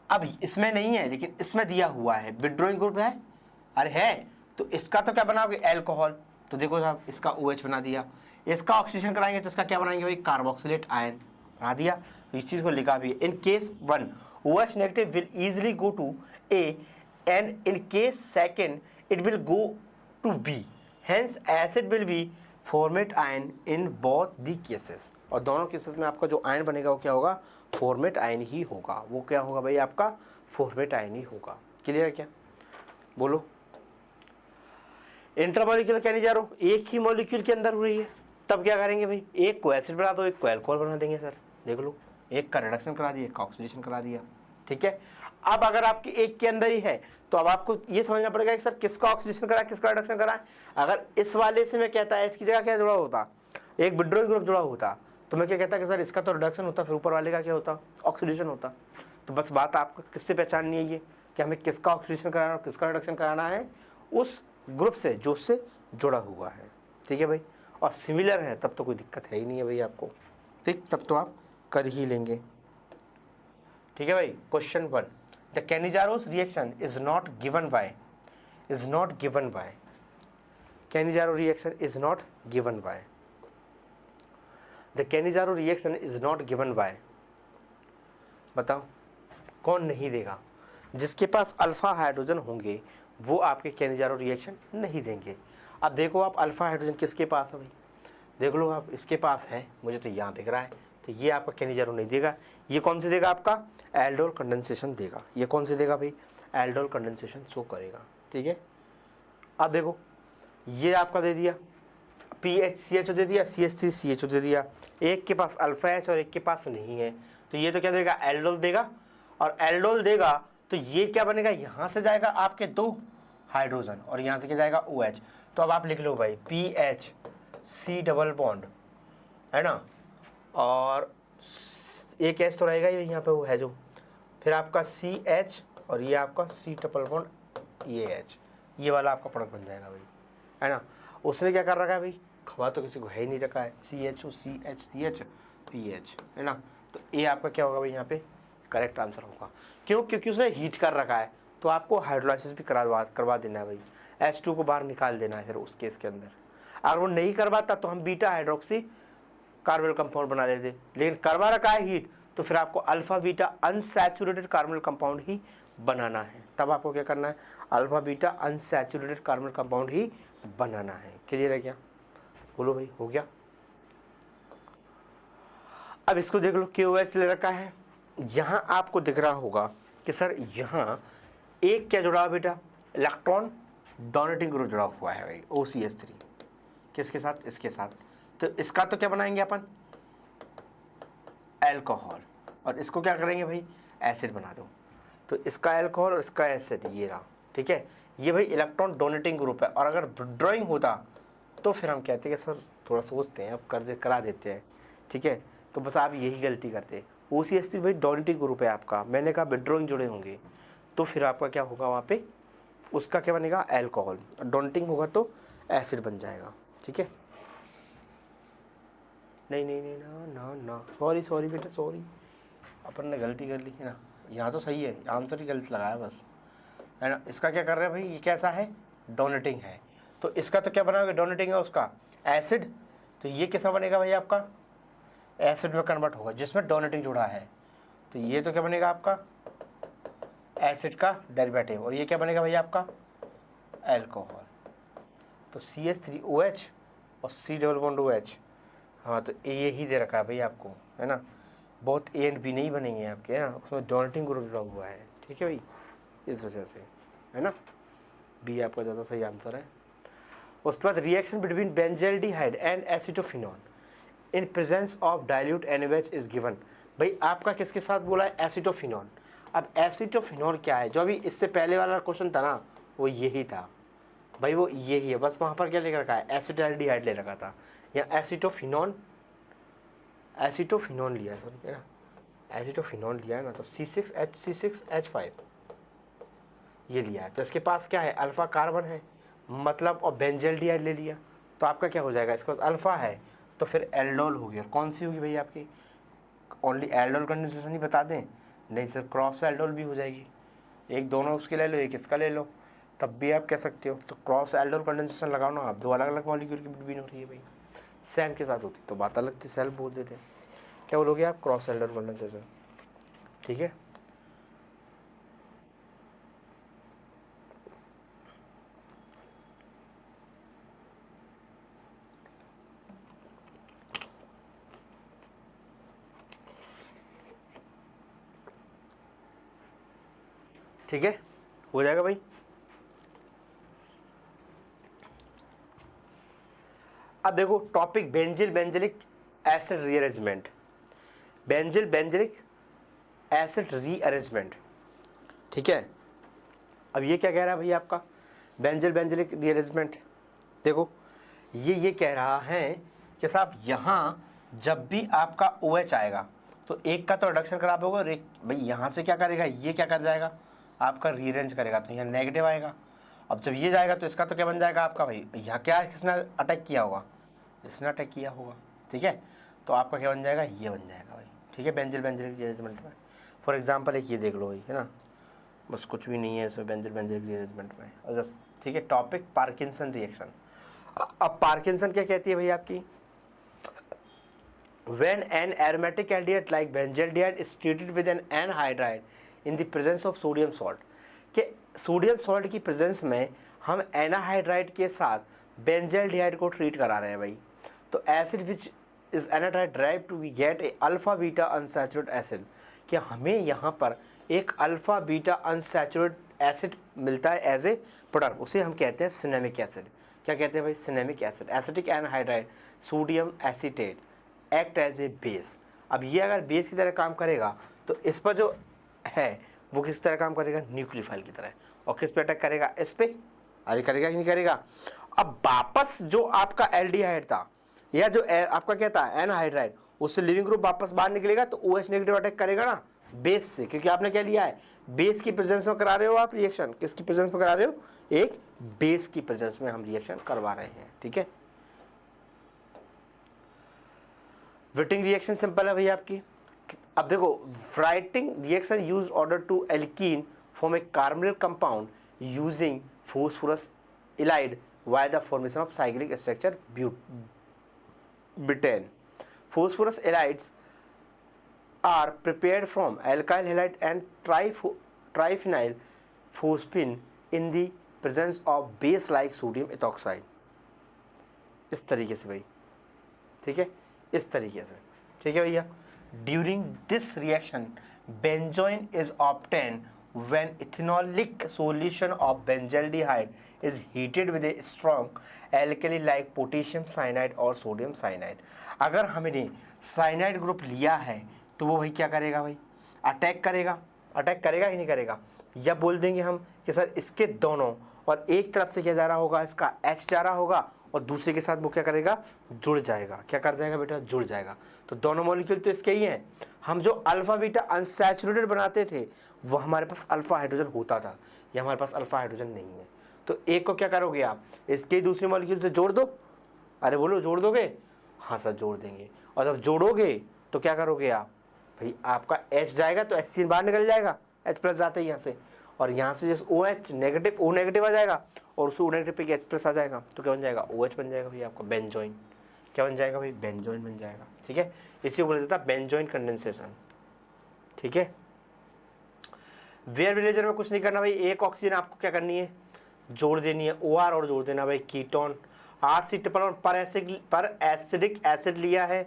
अब इसमें नहीं है लेकिन इसमें दिया हुआ है विड्रॉइंग ग्रुप है, अरे है, तो इसका तो क्या बनाओगे, एल्कोहल, तो देखो साहब इसका OH बना दिया, इसका ऑक्सीजन कराएंगे तो इसका क्या बनाएंगे भाई, कार्बोक्सिलेट आयन बना दिया। तो इस चीज़ को लिखा भी है, in case 1 OH negative will easily go to A and in case second it will go to B, hence acid will be formate ion in both the cases. और दोनों केसेस में आपका जो आयन बनेगा वो क्या होगा, फॉर्मेट आयन ही होगा। वो क्या होगा भाई आपका, फॉर्मेट आयन ही होगा। क्लियर है क्या, बोलो। इंट्रामॉलिक्यूलर कैनिजारो एक ही मॉलिक्यूल के अंदर हो रही है, तब क्या करेंगे भाई, एक को एसिड बना दो, एक को एल्कोहल बना देंगे सर, देख लो, एक का रिडक्शन करा दिया, एक का ऑक्सीडेशन करा दिया। ठीक है, अब अगर आपके एक के अंदर ही है तो अब आपको ये समझना पड़ेगा कि सर किसका ऑक्सीडेशन करा, किसका रिडक्शन करा। अगर इस वाले से मैं कहता है इसकी जगह क्या जुड़ा होता, एक विड्रॉइंग ग्रुप जुड़ा होता, तो मैं क्या कहता कि सर इसका तो रिडक्शन होता, फिर ऊपर वाले का क्या होता, ऑक्सीडेशन होता। तो बस बात आपको किससे पहचाननी है, ये कि हमें किसका ऑक्सीडेशन कराना और किसका रिडक्शन कराना है, उस ग्रुप से जो उससे जुड़ा हुआ है। ठीक है भाई, और सिमिलर है तब तो कोई दिक्कत है ही नहीं है भाई आपको, ठीक, तब तो आप कर ही लेंगे। ठीक है भाई, question 1, the Cannizzaro's reaction is not given by Cannizzaro reaction is not given by, the Cannizzaro reaction is not given by, बताओ कौन नहीं देगा? जिसके पास अल्फा हाइड्रोजन होंगे वो आपके कैनिजारो रिएक्शन नहीं देंगे। अब देखो आप अल्फा हाइड्रोजन किसके पास है भाई, देख लो आप, इसके पास है, मुझे तो यहाँ दिख रहा है, तो ये आपका कैनिजारो नहीं देगा। ये कौन से देगा? आपका एल्डोल कंडेंसेशन देगा। ये कौन से देगा भाई? एल्डोल कंडेंसेशन शो करेगा। ठीक है, अब देखो ये आपका दे दिया PHCHO दे दिया, CH3CHO दे दिया, एक के पास अल्फा H और एक के पास नहीं है, तो ये तो क्या देगा? एल्डोल देगा। और एल्डोल देगा तो ये क्या बनेगा? यहाँ से जाएगा आपके 2 हाइड्रोजन और यहाँ से क्या जाएगा? OH। तो अब आप लिख लो भाई PHC डबल बॉन्ड, है ना, और एक H तो रहेगा ही यहाँ पे, वो है जो, फिर आपका CH और ये आपका C ट्रिपल बॉन्ड ये H, ये वाला आपका प्रोडक्ट बन जाएगा भाई, है ना। उसने क्या कर रखा है भाई? खवा तो किसी को है ही नहीं रखा है, CHO CH CH PH, है ना। तो ये आपका क्या होगा भाई? यहाँ पे करेक्ट आंसर होगा। क्यों? क्योंकि उसने हीट कर रखा है, तो आपको हाइड्रोलाइसिस भी करवा देना है भाई, H2 को बाहर निकाल देना है फिर उस केस के अंदर। अगर वो नहीं करवाता तो हम बीटा हाइड्रोक्सी कार्बोनिल कंपाउंड बना लेते, लेकिन करवा रखा है हीट, तो फिर आपको alpha beta unsaturated carbonyl compound ही बनाना है। तब आपको क्या करना है? Alpha beta unsaturated carbonyl compound ही बनाना है। क्लियर है क्या? बोलो भाई, हो गया? अब इसको देख लो, KOH ले रखा है, यहाँ आपको दिख रहा होगा कि सर यहाँ एक क्या जुड़ा हुआ बेटा? इलेक्ट्रॉन डोनेटिंग ग्रुप जुड़ा हुआ है भाई, OCH3 किसके साथ? इसके साथ। तो इसका तो क्या बनाएंगे अपन? अल्कोहल, और इसको क्या करेंगे भाई? एसिड बना दो। तो इसका अल्कोहल और इसका एसिड ये रहा। ठीक है, ये भाई इलेक्ट्रॉन डोनेटिंग ग्रुप है, और अगर विड्रॉइंग होता तो फिर हम कहते हैं कि सर थोड़ा सोचते हैं, अब करा देते हैं। ठीक है, तो बस आप यही गलती करते। OCH3 भाई डोनेटिंग ग्रुप है आपका, मैंने कहा विड्रॉइंग जुड़े होंगे, तो फिर आपका क्या होगा वहाँ पे? उसका क्या बनेगा? अल्कोहल। डोनेटिंग होगा तो एसिड बन जाएगा। ठीक है, नहीं नहीं नहीं ना ना ना, सॉरी बेटा, सॉरी, अपन ने गलती कर ली है ना। यहाँ तो सही है, आंसर ही गलत लगाया बस, है ना। इसका क्या कर रहे हैं भाई? ये कैसा है? डोनेटिंग है, तो इसका तो क्या बनाओगे? डोनेटिंग है उसका एसिड, तो ये कैसा बनेगा भाई? आपका एसिड में कन्वर्ट होगा जिसमें डोनेटिंग जुड़ा है, तो ये तो क्या बनेगा? आपका एसिड का डेरिवेटिव, और ये क्या बनेगा भाई? आपका अल्कोहल। तो CH3OH और C डबल बॉन्ड OH, हाँ, तो ये ही दे रखा है भाई आपको, है ना। बहुत A एंड B नहीं बनेंगे आपके, है ना, उसमें डोनेटिंग ग्रुप जुड़ा हुआ है। ठीक है भाई, इस वजह से, है ना, B आपका ज़्यादा सही आंसर है। उसके बाद reaction between benzaldehyde and acetophenone in presence of dilute NaOH is given. भाई आपका किसके साथ बोला है? एसिटोफिनॉन। अब एसिटोफिनॉन क्या है? जो अभी इससे पहले वाला क्वेश्चन था ना, वो यही था भाई, वो यही है, बस वहाँ पर क्या लिख रखा है? एसिटाल्डिहाइड ले रखा था, या एसिटोफिनॉन लिया, सॉरी, है ना, एसिटोफिनॉन लिया है ना, तो C6H5 ये लिया है। तो इसके पास क्या है? अल्फा कार्बन है, मतलब, और बेंजल्डिहाइड ले लिया, तो आपका क्या हो जाएगा? इसके पास अल्फा है, तो फिर एल्डोल होगी। और कौन सी होगी भाई आपकी? ओनली एल्डोल कंडेंसेशन ही बता दें? नहीं सर, क्रॉस एल्डोल भी हो जाएगी। एक दोनों उसके ले लो, एक इसका ले लो, तब भी आप कह सकते हो। तो क्रॉस एल्डोल कंडेंसेशन लगाओ ना आप, 2 अलग अलग मॉलिक्यूल की बिटवीन हो रही है भाई। सेम के साथ होती तो बात अलग थी, सेल्फ बोल देते। क्या बोलोगे आप? Cross aldol condensation. ठीक है, ठीक है, हो जाएगा भाई। अब देखो topic benzylic acid rearrangement, benzylic acid rearrangement. ठीक है, अब ये क्या कह रहा है भाई आपका? Benzylic rearrangement. देखो ये कह रहा है कि साहब यहाँ जब भी आपका OH आएगा तो एक का तो रिडक्शन कराना होगा, और एक भाई यहाँ से क्या करेगा? ये क्या कर जाएगा? आपका रीअरेंज करेगा, तो यहाँ नेगेटिव आएगा। अब जब ये जाएगा तो इसका तो क्या बन जाएगा आपका भाई? यहाँ क्या किसने अटैक किया होगा? इसने अटैक किया होगा। ठीक है, तो आपका क्या बन जाएगा? ये बन जाएगा भाई। ठीक है, बेंजिलिक रीअरेंजमेंट में फॉर एग्जांपल एक ये देख लो भाई, है ना, बस कुछ भी नहीं है इसमें बेंजिलिक रीअरेंजमेंट में। और जस्ट ठीक है, टॉपिक पार्किंसन रिएक्शन। अब पार्किंसन क्या कहती है भाई आपकी, when an aromatic aldehyde like benzaldehyde is treated with an anhydride in the presence of sodium salt, कि सोडियम सॉल्ट की प्रेजेंस में हम एनाहाइड्राइड के साथ बेंजल्डिहाइड को ट्रीट करा रहे हैं भाई, तो acid which is anhydride drive to we get a alpha beta unsaturated acid, कि हमें यहाँ पर एक अल्फा बीटा अनसैचुरेटेड एसिड मिलता है एज ए प्रोडक्ट, उसे हम कहते हैं सिनेमिक एसिड। क्या कहते हैं भाई, cinnamic acid. Acetic anhydride sodium acetate act as a base. अब ये अगर बेस की तरह काम करेगा तो इस पर जो है वो किस तरह काम करेगा, न्यूक्लियोफाइल की तरह, और किस पे अटैक करेगा, इस पे। अरे करेगा कि नहीं करेगा। अब वापस जो आपका एल्डिहाइड था या जो आपका क्या था एनहाइड्राइड, उससे लिविंग ग्रुप वापस बाहर निकलेगा तो OH नेगेटिव अटैक करेगा ना बेस से, क्योंकि आपने क्या लिया है, बेस की प्रेजेंस में करा रहे हो आप रिएक्शन। किसकी प्रेजेंस में करा रहे हो, एक बेस की प्रेजेंस में हम रिएक्शन करवा रहे हैं, ठीक है। विटिंग रिएक्शन सिंपल है भैया आपकी। अब देखो, writing reaction used order to alkene form a carbonyl compound using phosphorus ylide via the formation of cyclic structure butane. Phosphorus ylides are prepared from alkyl halide and triphenyl phosphine in the presence of base like sodium ethoxide। इस तरीके से भाई, ठीक है, इस तरीके से, ठीक है भैया। During this reaction, benzoin is obtained when ethanolic solution of benzaldehyde is heated with a strong alkali like potassium cyanide और sodium cyanide। अगर हमने साइनाइड ग्रुप लिया है तो वो भाई क्या करेगा भाई, अटैक करेगा। अटैक करेगा ही नहीं करेगा, या बोल देंगे हम कि सर इसके दोनों, और एक तरफ से क्या जा रहा होगा, इसका H जा रहा होगा और दूसरे के साथ वो क्या करेगा, जुड़ जाएगा। क्या कर जाएगा बेटा, जुड़ जाएगा। तो दोनों मॉलिक्यूल तो इसके ही हैं। हम जो अल्फा बीटा अनसैचुरेटेड बनाते थे वो हमारे पास अल्फा हाइड्रोजन होता था, ये हमारे पास अल्फा हाइड्रोजन नहीं है। तो एक को क्या करोगे आप, इसके दूसरे मॉलिक्यूल से जोड़ दो। अरे बोलो, जोड़ दोगे? हाँ सर जोड़ देंगे। और जब जोड़ोगे तो क्या करोगे आप भाई, आपका H जाएगा तो HCl बाहर निकल जाएगा, H प्लस जाता है यहाँ से, और यहाँ से जैसे OH नेगेटिव, O नेगेटिव आ जाएगा और उस O नेगेटिव पे H प्लस आ जाएगा, तो क्या बन जाएगा, OH बन जाएगा भाई आपका बेंजोइन। क्या बन जाएगा भाई, बेंजोइन बन जाएगा, ठीक है। इसी को बोला जाता है बेंजोइन कंडेंसेशन, ठीक है। वेयर विलेजर में कुछ नहीं करना भाई, एक ऑक्सीजन आपको क्या करनी है, जोड़ देनी है, OR और जोड़ देना भाई कीटोन। R पर एसिडिक एसिड लिया है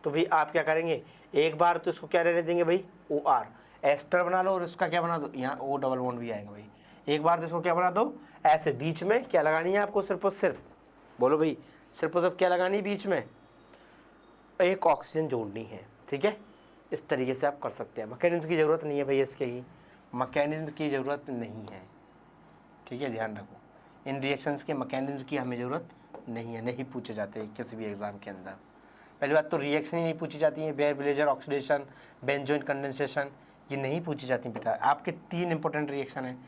तो भाई आप क्या करेंगे, एक बार तो इसको क्या रहने देंगे भाई, OR एस्टर बना लो, और इसका क्या बना दो, यहाँ O डबल बॉन्ड भी आएगा भाई। एक बार तो इसको क्या बना दो, ऐसे बीच में क्या लगानी है आपको, सिर्फ और सिर्फ, बोलो भाई, सिर्फ और सिर्फ क्या लगानी है, बीच में एक ऑक्सीजन जोड़नी है, ठीक है। इस तरीके से आप कर सकते हैं। मैकेनिज्म की ज़रूरत नहीं है भैया, इसके ही मैकेनिज्म की ज़रूरत नहीं है, ठीक है, ध्यान रखो। इन रिएक्शंस के मैकेनिज्म की हमें ज़रूरत नहीं है, नहीं पूछे जाते किसी भी एग्ज़ाम के अंदर। पहली बात तो रिएक्शन ही नहीं पूछी जाती है, Baeyer Villiger oxidation, benzoin condensation, ये नहीं पूछी जाती बेटा। आपके 3 इंपॉर्टेंट रिएक्शन हैं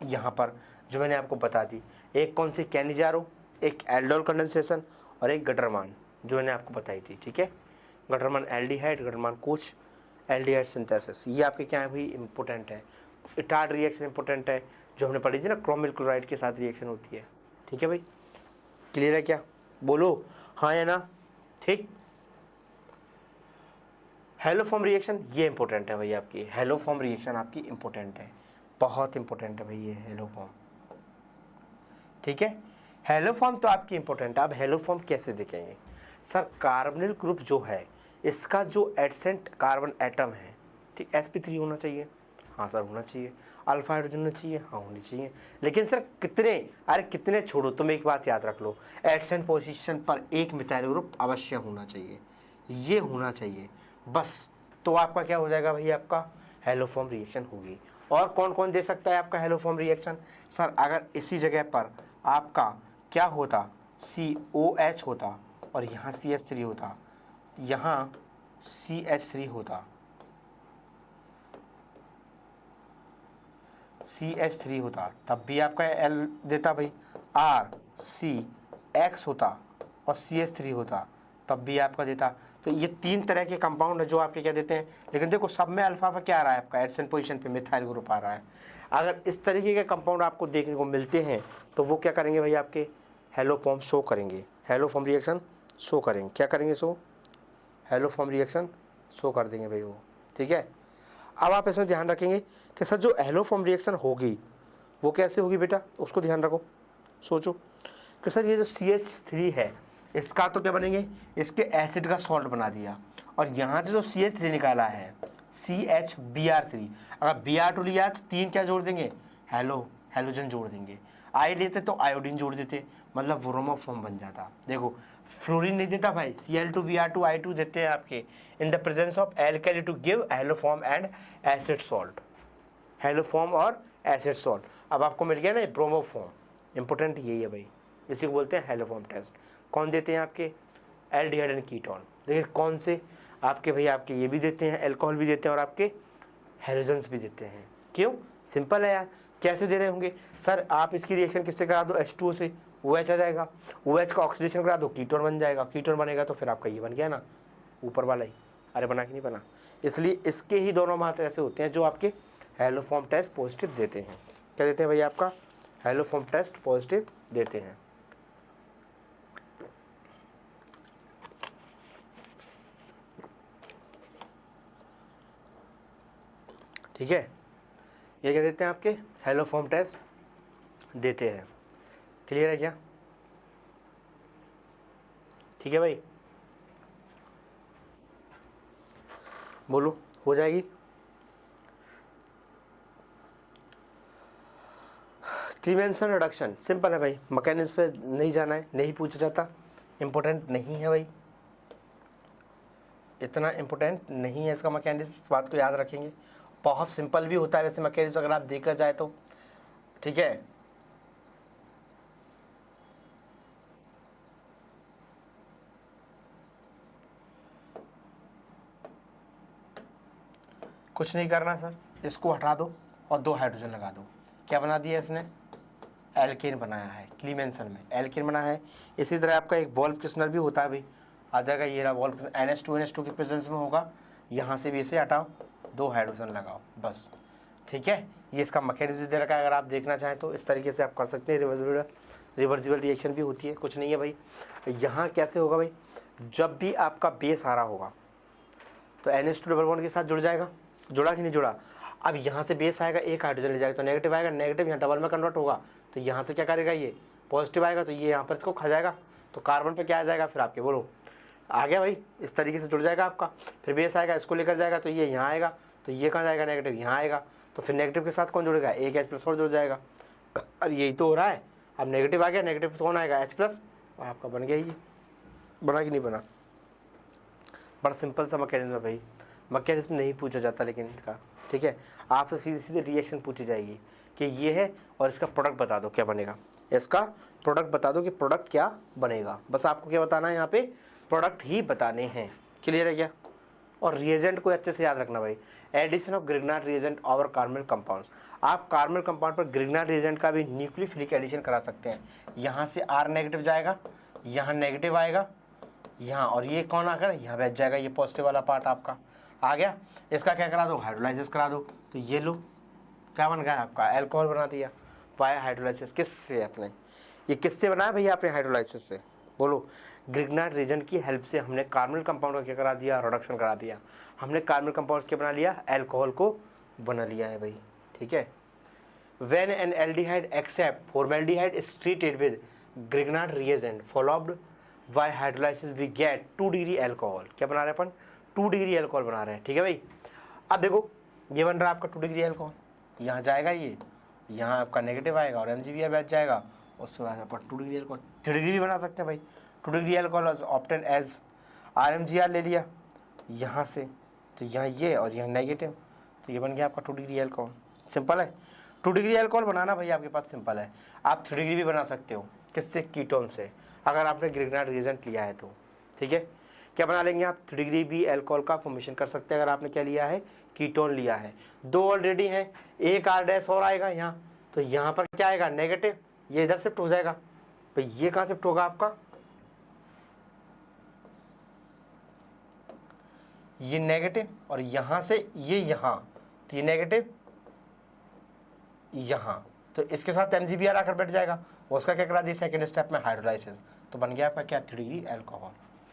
यहाँ पर जो मैंने आपको बता दी। एक कौन सी, कैनिजारो, एक एल्डोल कंडेंसेशन, और एक गटरमान जो मैंने आपको बताई थी, ठीक है। गटरमान एल्डिहाइड, गटरमान कोच एल्डिहाइड सिंथेसिस, ये आपके क्या है भाई, इंपॉर्टेंट है। इटार्ड रिएक्शन इंपॉर्टेंट है जो हमने पढ़ी थी ना, क्रोमिल क्लोराइड के साथ रिएक्शन होती है, ठीक है भाई। क्लियर है क्या, बोलो हाँ या ना, ठीक। हेलो फॉर्म रिएक्शन ये इंपॉर्टेंट है भाई, आपकी हेलो फॉर्म रिएक्शन आपकी इंपॉर्टेंट है, बहुत इंपॉर्टेंट है भाई ये हेलो फॉर्म, ठीक है। हेलो फॉर्म तो आपकी इंपॉर्टेंट है। अब हेलो फॉर्म कैसे देखेंगे सर, कार्बोनिल ग्रुप जो है इसका जो एडसेंट कार्बन एटम है, ठीक, sp3 होना चाहिए, हाँ सर होना चाहिए। अल्फा हाइड्रोजन होना चाहिए, हाँ होनी चाहिए। लेकिन सर कितने, अरे कितने छोड़ो, तुम एक बात याद रख लो, एडसेंट पोजीशन पर एक मिथाइल ग्रुप अवश्य होना चाहिए, ये होना चाहिए बस। तो आपका क्या हो जाएगा भाई, आपका हेलो फॉर्म रिएक्शन होगी। और कौन कौन दे सकता है आपका हेलो फॉर्म रिएक्शन सर, अगर इसी जगह पर आपका क्या होता, COH होता और यहाँ CH3 होता, यहाँ CH3 होता, CH3 होता, तब भी आपका L देता भाई। RCX होता और CH3 होता, तब भी आपका देता। तो ये 3 तरह के कंपाउंड है जो आपके क्या देते हैं। लेकिन देखो सब में अल्फा पर क्या आ रहा है आपका, एडसेंट पोजीशन पे मिथाइल ग्रुप आ रहा है। अगर इस तरीके के कंपाउंड आपको देखने को मिलते हैं तो वो क्या करेंगे भाई, आपके हेलो फॉर्म शो करेंगे, हेलो फॉर्म रिएक्शन शो करेंगे। क्या करेंगे show? Hello form reaction show कर देंगे भाई वो, ठीक है। अब आप इसमें ध्यान रखेंगे कि सर जो हेलो फॉर्म रिएक्शन होगी वो कैसे होगी बेटा, उसको ध्यान रखो। सोचो कि सर ये जो CH3 है इसका तो क्या बनेंगे, इसके एसिड का सॉल्ट बना दिया, और यहाँ से जो CH3 निकाला है CHBr3, अगर Br2 लिया तो 3 क्या जोड़ देंगे, हेलोजन जोड़ देंगे। आई लेते तो आयोडीन जोड़ देते, मतलब ब्रोमो फॉर्म बन जाता। देखो फ्लोरीन नहीं देता भाई, Cl2Br2I2 देते हैं आपके in the presence of alkyl to give haloform and acid salt, haloform और एसिड सॉल्ट। अब आपको मिल गया ना ब्रोमो फॉर्म, इंपॉर्टेंट यही है भाई, इसी को बोलते हैं हेलो फॉर्म टेस्ट। कौन देते हैं आपके, एल्डिहाइड एंड कीटोन। देखिए कौन से आपके भैया, आपके ये भी देते हैं, अल्कोहल भी देते हैं और आपके हेलोजन्स भी देते हैं। क्यों? सिंपल है यार। कैसे दे रहे होंगे सर, आप इसकी रिएक्शन किससे करा दो, H2O से, OH आ जाएगा, OH का ऑक्सीडेशन करा दो, कीटोन बन जाएगा, कीटोन बनेगा तो फिर आपका ये बन गया ना ऊपर वाला ही। अरे बना कि नहीं बना? इसलिए इसके ही दोनों मात्र ऐसे होते हैं जो आपके हेलो फॉर्म टेस्ट पॉजिटिव देते हैं। क्या देते हैं भैया? आपका हेलो फॉर्म टेस्ट पॉजिटिव देते हैं। ठीक है, ये क्या देते हैं आपके, हेलो फॉर्म टेस्ट देते हैं। क्लियर है क्या? ठीक है भाई, बोलो हो जाएगी। क्लीमेंसन रिडक्शन सिंपल है भाई, मैकेनिज्म पे नहीं जाना है, नहीं पूछा जाता, इंपॉर्टेंट नहीं है भाई, इतना इंपॉर्टेंट नहीं है इसका मैकेनिज्म, इस बात को याद रखेंगे। बहुत सिंपल भी होता है वैसे मैकेनिज्म अगर आप देखा जाए तो, ठीक है। कुछ नहीं करना सर, इसको हटा दो और 2 हाइड्रोजन लगा दो। क्या बना दिया इसने, एल्केन बनाया है, क्लीमेंसन में एल्केन बना है। इसी तरह आपका एक वॉल्व क्रिस्टल भी होता है भाई, आ जाएगा ये रहा वॉल्व, NH2 के प्रेजेंस में होगा, यहाँ से भी इसे हटाओ, 2 हाइड्रोजन लगाओ बस, ठीक है। ये इसका मैकेनिज्म दे रखा है, अगर आप देखना चाहें तो इस तरीके से आप कर सकते हैं। रिवर्सिबल रिएक्शन भी होती है, कुछ नहीं है भाई। यहाँ कैसे होगा भाई, जब भी आपका बेस आ रहा होगा तो NH2 डबल बॉन्ड के साथ जुड़ जाएगा, जुड़ा कि नहीं जुड़ा। अब यहाँ से बेस आएगा, एक हाइड्रोजन ले जाएगा तो नेगेटिव आएगा, नेगेटिव यहाँ डबल में कन्वर्ट होगा तो यहाँ से क्या करेगा, ये पॉजिटिव आएगा तो ये यहाँ पर इसको खा जाएगा, तो कार्बन पे क्या आ जाएगा फिर आपके, बोलो आ गया भाई। इस तरीके से जुड़ जाएगा आपका, फिर बेस आएगा इसको लेकर जाएगा तो ये यहाँ आएगा, तो ये कहाँ जाएगा, नेगेटिव यहाँ आएगा, तो फिर नेगेटिव के साथ कौन जुड़ेगा, एक H+ और जुड़ जाएगा। और यही तो हो रहा है, अब नेगेटिव आ गया, नेगेटिव से कौन आएगा, H+, और आपका बन गया ये। बना कि नहीं बना? बड़ा सिंपल सा मैकेनिज्म है भाई, मैकेनिज्म नहीं पूछा जाता लेकिन इसका, ठीक है। आपसे सीधे सीधे रिएक्शन पूछी जाएगी कि ये है और इसका प्रोडक्ट बता दो क्या बनेगा, इसका प्रोडक्ट बता दो कि प्रोडक्ट क्या बनेगा, बस आपको क्या बताना है यहाँ पे, प्रोडक्ट ही बताने हैं। क्लियर है क्या? और रिएजेंट को अच्छे से याद रखना भाई, addition of Grignard reagent over carbonyl compounds. आप कार्बोनिल कंपाउंड पर ग्रिग्नार्ड रिएजेंट का भी न्यूक्लियोफिलिक एडिशन करा सकते हैं। यहाँ से R नेगेटिव जाएगा, यहाँ नेगेटिव आएगा, यहाँ, और ये कौन आकर यहाँ बैठ जाएगा, ये पॉजिटिव वाला पार्ट आपका आ गया। इसका क्या करा दो, हाइड्रोलाइसिस करा दो, तो ये लो क्या बन गया आपका, अल्कोहल बना दिया वाया हाइड्रोलाइसिस। किससे आपने, ये किससे बनाया भैया आपने, हाइड्रोलाइसिस से। बोलो, ग्रिग्नार्ड रिएजेंट की हेल्प से हमने कार्बोनिल कंपाउंड का क्या करा दिया, रिडक्शन करा दिया। हमने कार्बोनिल कंपाउंड क्या बना लिया, अल्कोहल को बना लिया है भाई, ठीक है। When an aldehyde except formaldehyde is treated with Grignard reagent followed by hydrolysis we get 2 degree alcohol. क्या बना रहे हैं अपन, 2 डिग्री अल्कोहल बना रहे हैं, ठीक है भाई। अब देखो ये बन रहा है आपका 2 डिग्री अल्कोहल, यहाँ जाएगा ये, यहाँ आपका नेगेटिव आएगा और MgBr बैठ जाएगा, उसके बाद अपन 2 डिग्री अल्कोहल 3 डिग्री भी बना सकते हैं भाई। 2 degree alcohol obtain as RMgR ले लिया यहाँ से, तो यहाँ ये और यहाँ नेगेटिव, तो ये बन गया आपका 2 डिग्री अल्कोहल। सिंपल है, 2 डिग्री अल्कोहल बनाना भाई आपके पास सिंपल है। आप 3 डिग्री भी बना सकते हो, किससे, कीटोन से, अगर आपने ग्रिग्नार्ड रिएजेंट लिया है तो, ठीक है। क्या बना लेंगे आप, 3 डिग्री भी अल्कोहल का फॉर्मेशन कर सकते हैं अगर आपने क्या लिया है, कीटोन लिया है। 2 ऑलरेडी हैं, एक R- और आएगा यहाँ, तो यहाँ पर क्या आएगा, नेगेटिव, ये इधर शिफ्ट हो जाएगा, तो ये कहाँ शिफ्ट होगा आपका, ये नेगेटिव, और यहाँ से ये यहाँ, तो ये नेगेटिव यहाँ, तो इसके साथ MgBr आकर बैठ जाएगा, उसका क्या करा दिया सेकेंड स्टेप में हाइड्रोलाइसिस, तो बन गया आपका क्या 3 डिग्री एल्कोहल।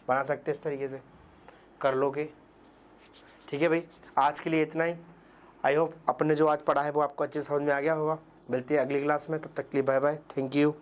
बना सकते इस तरीके से कर लोगे। ठीक है भाई, आज के लिए इतना ही। आई होप अपने जो आज पढ़ा है वो आपको अच्छे समझ में आ गया होगा। मिलती है अगली क्लास में, तब तक के लिए बाय बाय, थैंक यू।